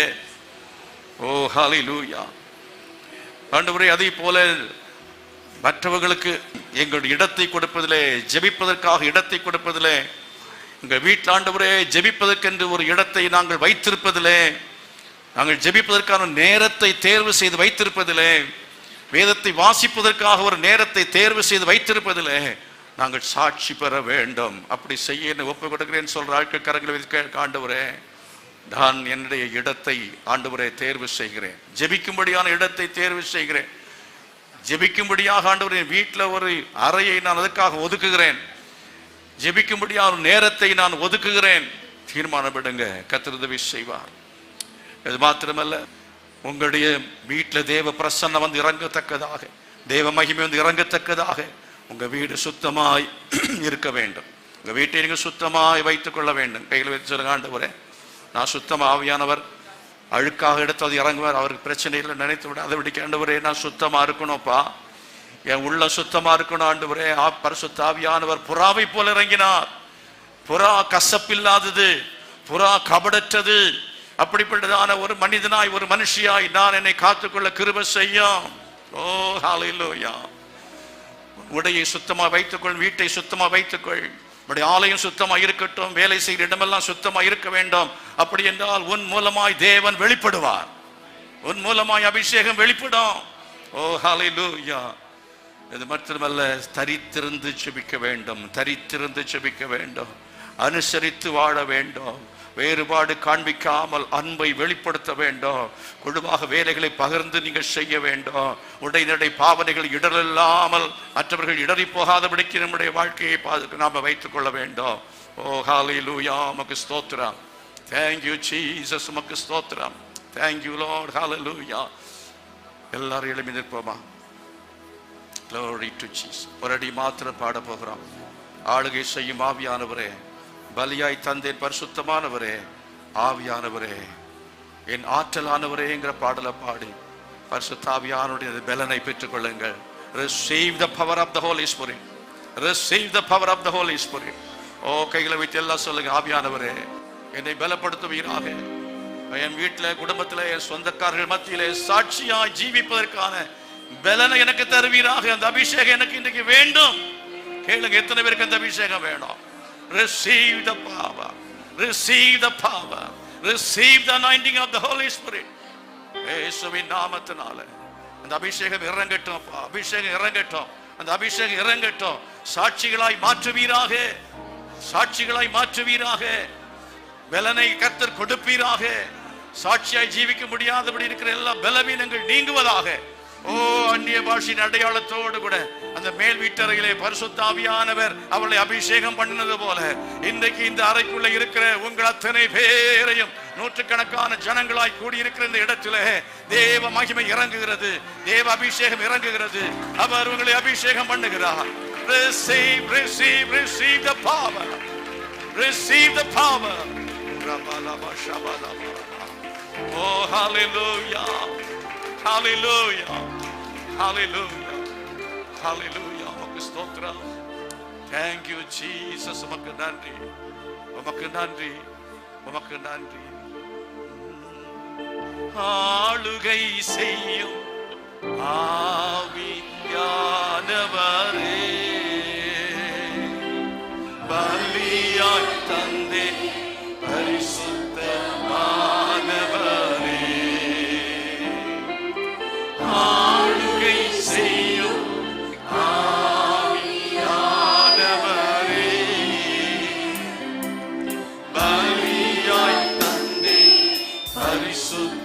ஓ ஹல்லேலூயா. ஆண்டவரே, அதே போல மற்றவர்களுக்கு எங்களுடைய இடத்தை கொடுப்பதிலே, ஜெபிப்பதற்காக இடத்தை கொடுப்பதிலே உங்க வீட்டில் ஆண்டவரே ஜெபிப்பதற்கென்று ஒரு இடத்தை நாங்கள் வைத்திருப்பதிலே, நாங்கள் ஜெபிப்பதற்கான நேரத்தை தேர்வு செய்து வைத்திருப்பதிலே, வேதத்தை வாசிப்பதற்காக ஒரு நேரத்தை தேர்வு செய்து வைத்திருப்பதிலே நாங்கள் சாட்சி பெற வேண்டும். அப்படி செய்ய ஒப்பு கொடுக்கிறேன் சொல்ற ஆட்கள் கரங்களை வைத்து, ஆண்டவரே நான் என்னுடைய இடத்தை ஆண்டவரே தேர்வு செய்கிறேன், ஜெபிக்கும்படியான இடத்தை தேர்வு செய்கிறேன், ஜெபிக்கும்படியாக ஆண்டவரே வீட்டில் ஒரு அறையை நான் அதற்காக ஒதுக்குகிறேன், ஜெபிக்கும்படியான நேரத்தை நான் ஒதுக்குகிறேன். தீர்மானப்படுங்க, கர்த்தர் உதவி செய்வார். இது மாத்திரமல்ல, உங்களுடைய வீட்டில் தேவ பிரசன்னம் வந்து இறங்கத்தக்கதாக, தேவ மகிமை வந்து இறங்கத்தக்கதாக உங்க வீடு சுத்தமாய் இருக்க வேண்டும். உங்க வீட்டை நீங்க சுத்தமாய் வைத்துக் கொள்ள வேண்டும். கையில் வைத்து சொல்லுங்க, ஆண்டவரே நான் சுத்தம், ஆவியானவர் அழுக்காக எடுத்து அது இறங்குவார், அவருக்கு பிரச்சனை இல்லை நினைத்து விட. அதை விட ஆண்டவரே நான் சுத்தமா இருக்கணும்ப்பா, என் உள்ள சுத்தமா இருக்கணும் ஆண்டவரே. பரிசுத்த ஆவியானவர் புறாவை போல இறங்கினார். புறா கசப்பில்லாதது, புறா கபடற்றது. அப்படிப்பட்டதான ஒரு மனிதனாய், ஒரு மனுஷியாய் நான் என்னை காத்துக்கொள்ள கிருபை செய்யும். ஓ ஹல்லேலூயா. உடையை சுத்தமா வைத்துக்கொள், வீட்டை சுத்தமா வைத்துக்கொள், உடைய ஆலயம் சுத்தமா இருக்கட்டும், வேலை செய்கிற இடமெல்லாம் சுத்தமா இருக்க வேண்டும். அப்படி என்றால் உன் மூலமாய் தேவன் வெளிப்படுவார், உன் மூலமாய் அபிஷேகம் வெளிப்படும். ஓ ஹல்லேலூயா. இது மட்டுமல்ல, தரித்திருந்து ஜெபிக்க வேண்டும், தரித்திருந்து ஜெபிக்க வேண்டும், அனுசரித்து வாழ வேண்டும், வேறுபாடு காண்பிக்காமல் அன்பை வெளிப்படுத்த வேண்டும், குழுவாக வேலைகளை பகிர்ந்து நீங்கள் செய்ய வேண்டும், உடைநடை பாவனைகள் இடரில்லாமல் மற்றவர்கள் இடறி போகாதபடிக்கு நம்முடைய வாழ்க்கையை நாம வைத்துக் கொள்ள வேண்டும். ஓ ஹல்லேலூயா. உமக்கு ஸ்தோத்திரம். Thank you Jesus. உமக்கு ஸ்தோத்திரம். Thank you Lord. Hallelujah. எல்லாரும் எழுப்பி நிற்போமா? Glory to Jesus. ஒரு அடி மாத்திரம் பாட போகிறோம். ஆளுகை செய்யும் ஆவியானவரே, பலியாய் தந்தேன் பரிசுத்தமானவரே, ஆவியானவரே, என் ஆற்றலானவரேங்கிற பாடலை பாடி பரிசுத்த ஆவியானுடைய பலனை பெற்றுக் கொள்ளுங்கள். Receive the power of the Holy Spirit. Receive the power of the Holy Spirit. ஓ கைகளை வைத்து எல்லாம் சொல்லுங்க, ஆவியானவரே என்னை பலப்படுத்துவீராக, என் வீட்டில் குடும்பத்தில் என் சொந்தக்காரர்கள் மத்தியிலே சாட்சியாய் ஜீவிப்பதற்கான பலனை எனக்கு தருவீராக. அந்த அபிஷேகம் எனக்கு இன்றைக்கு வேண்டும். கேளுங்க, எத்தனை பேருக்கு அந்த அபிஷேகம் வேணும்? Receive the power. Receive the power. Receive the anointing of the Holy Spirit. இயேசுவின் நாமத்தினால அந்த அபிஷேகம் இறங்கட்டும், அபிஷேகம் இறங்கட்டும், அந்த அபிஷேகம் இறங்கட்டும். சாட்சிகளாய் மாற்றுவீராக, சாட்சிகளாய் மாற்றுவீராக. பலனை கர்த்தர் கொடுப்பீராக. சாட்சியாய் ஜீவிக்க முடியாதபடி இருக்கிற எல்லா பலவீனங்கள் நீங்குவதாக. ஓ அந்நிய பாஷையின் அடையாளத்தோடு கூட அந்த மேல் வீட்டறையிலே பரிசுத்த ஆவியானவர் அவளை அபிஷேகம் பண்ணினது போல இன்றைக்கு இந்த அறைக்குள்ள இருக்கிற உங்கள் அத்தனை பேரையும் நூற்றுக்கணக்கான ஜனங்களாய் கூடியிருக்கிற இந்த இடத்திலே தேவ மகிமை இறங்குகிறது, தேவ அபிஷேகம் இறங்குகிறது. அவர் உங்களை அபிஷேகம் பண்ணுகிறார். Receive, receive, receive the power. Receive the power. Oh hallelujah. Hallelujah. Hallelujah. Hallelujah. உமக்கு ஸ்தோத்திரம். Thank you Jesus. உமக்கு நன்றி, உமக்கு நன்றி, உமக்கு நன்றி. ஆளுகை செய்யும் ஆவியானவரே, பலியாய் தந்தே பரிசுத்தமானவரே, ஆளுகை செய்யும் ஆவியானவரே, பலியாய் தந்தே பரிசுத்தமானவரே,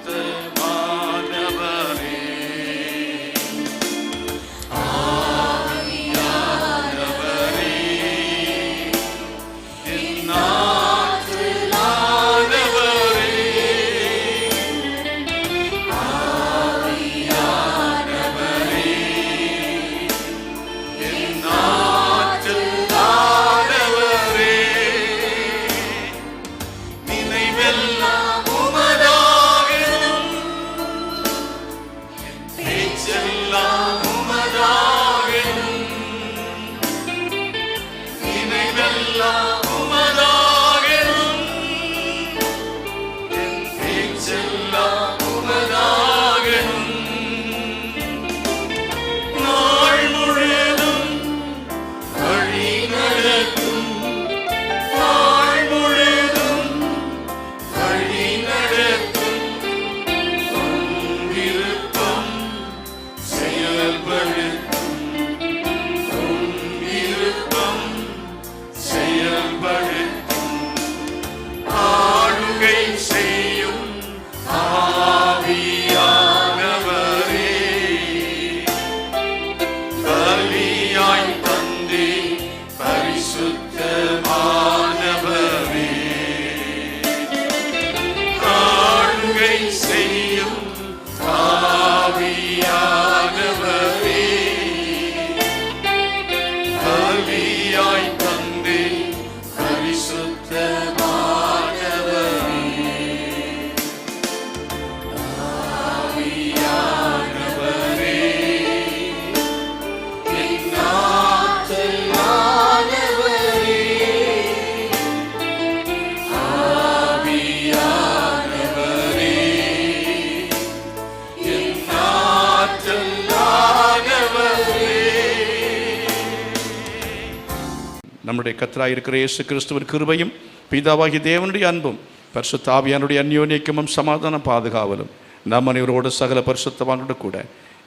நம்முடைய கர்த்தராய் இருக்கிற இயேசு கிறிஸ்துவின் கிருபையும் பிதாவாகிய தேவனுடைய அன்பும் பரிசுத்த ஆவியானுடைய அந்யோன்யக்கமும் சமாதான பாதுகாவலும் நம் அனைவரோடு சகல பரிசுத்தவானோடு கூட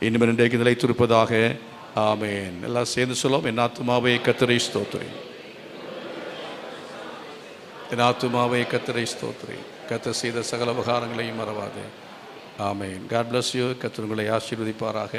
இனிமேல் இன்றைக்கு நிலைத்திருப்பதாக. ஆமென். எல்லாம் சேர்ந்து சொல்லுவோம். என் ஆத்துமாவே கர்த்தரை ஸ்தோத்திரி, என் ஆத்துமாவே கர்த்தரை ஸ்தோத்திரி, கர்த்தர் செய்த சகல உபகாரங்களையும் மறவாதே. ஆமென். God bless you. கர்த்தர் உங்களை ஆசீர்வதிப்பாராக.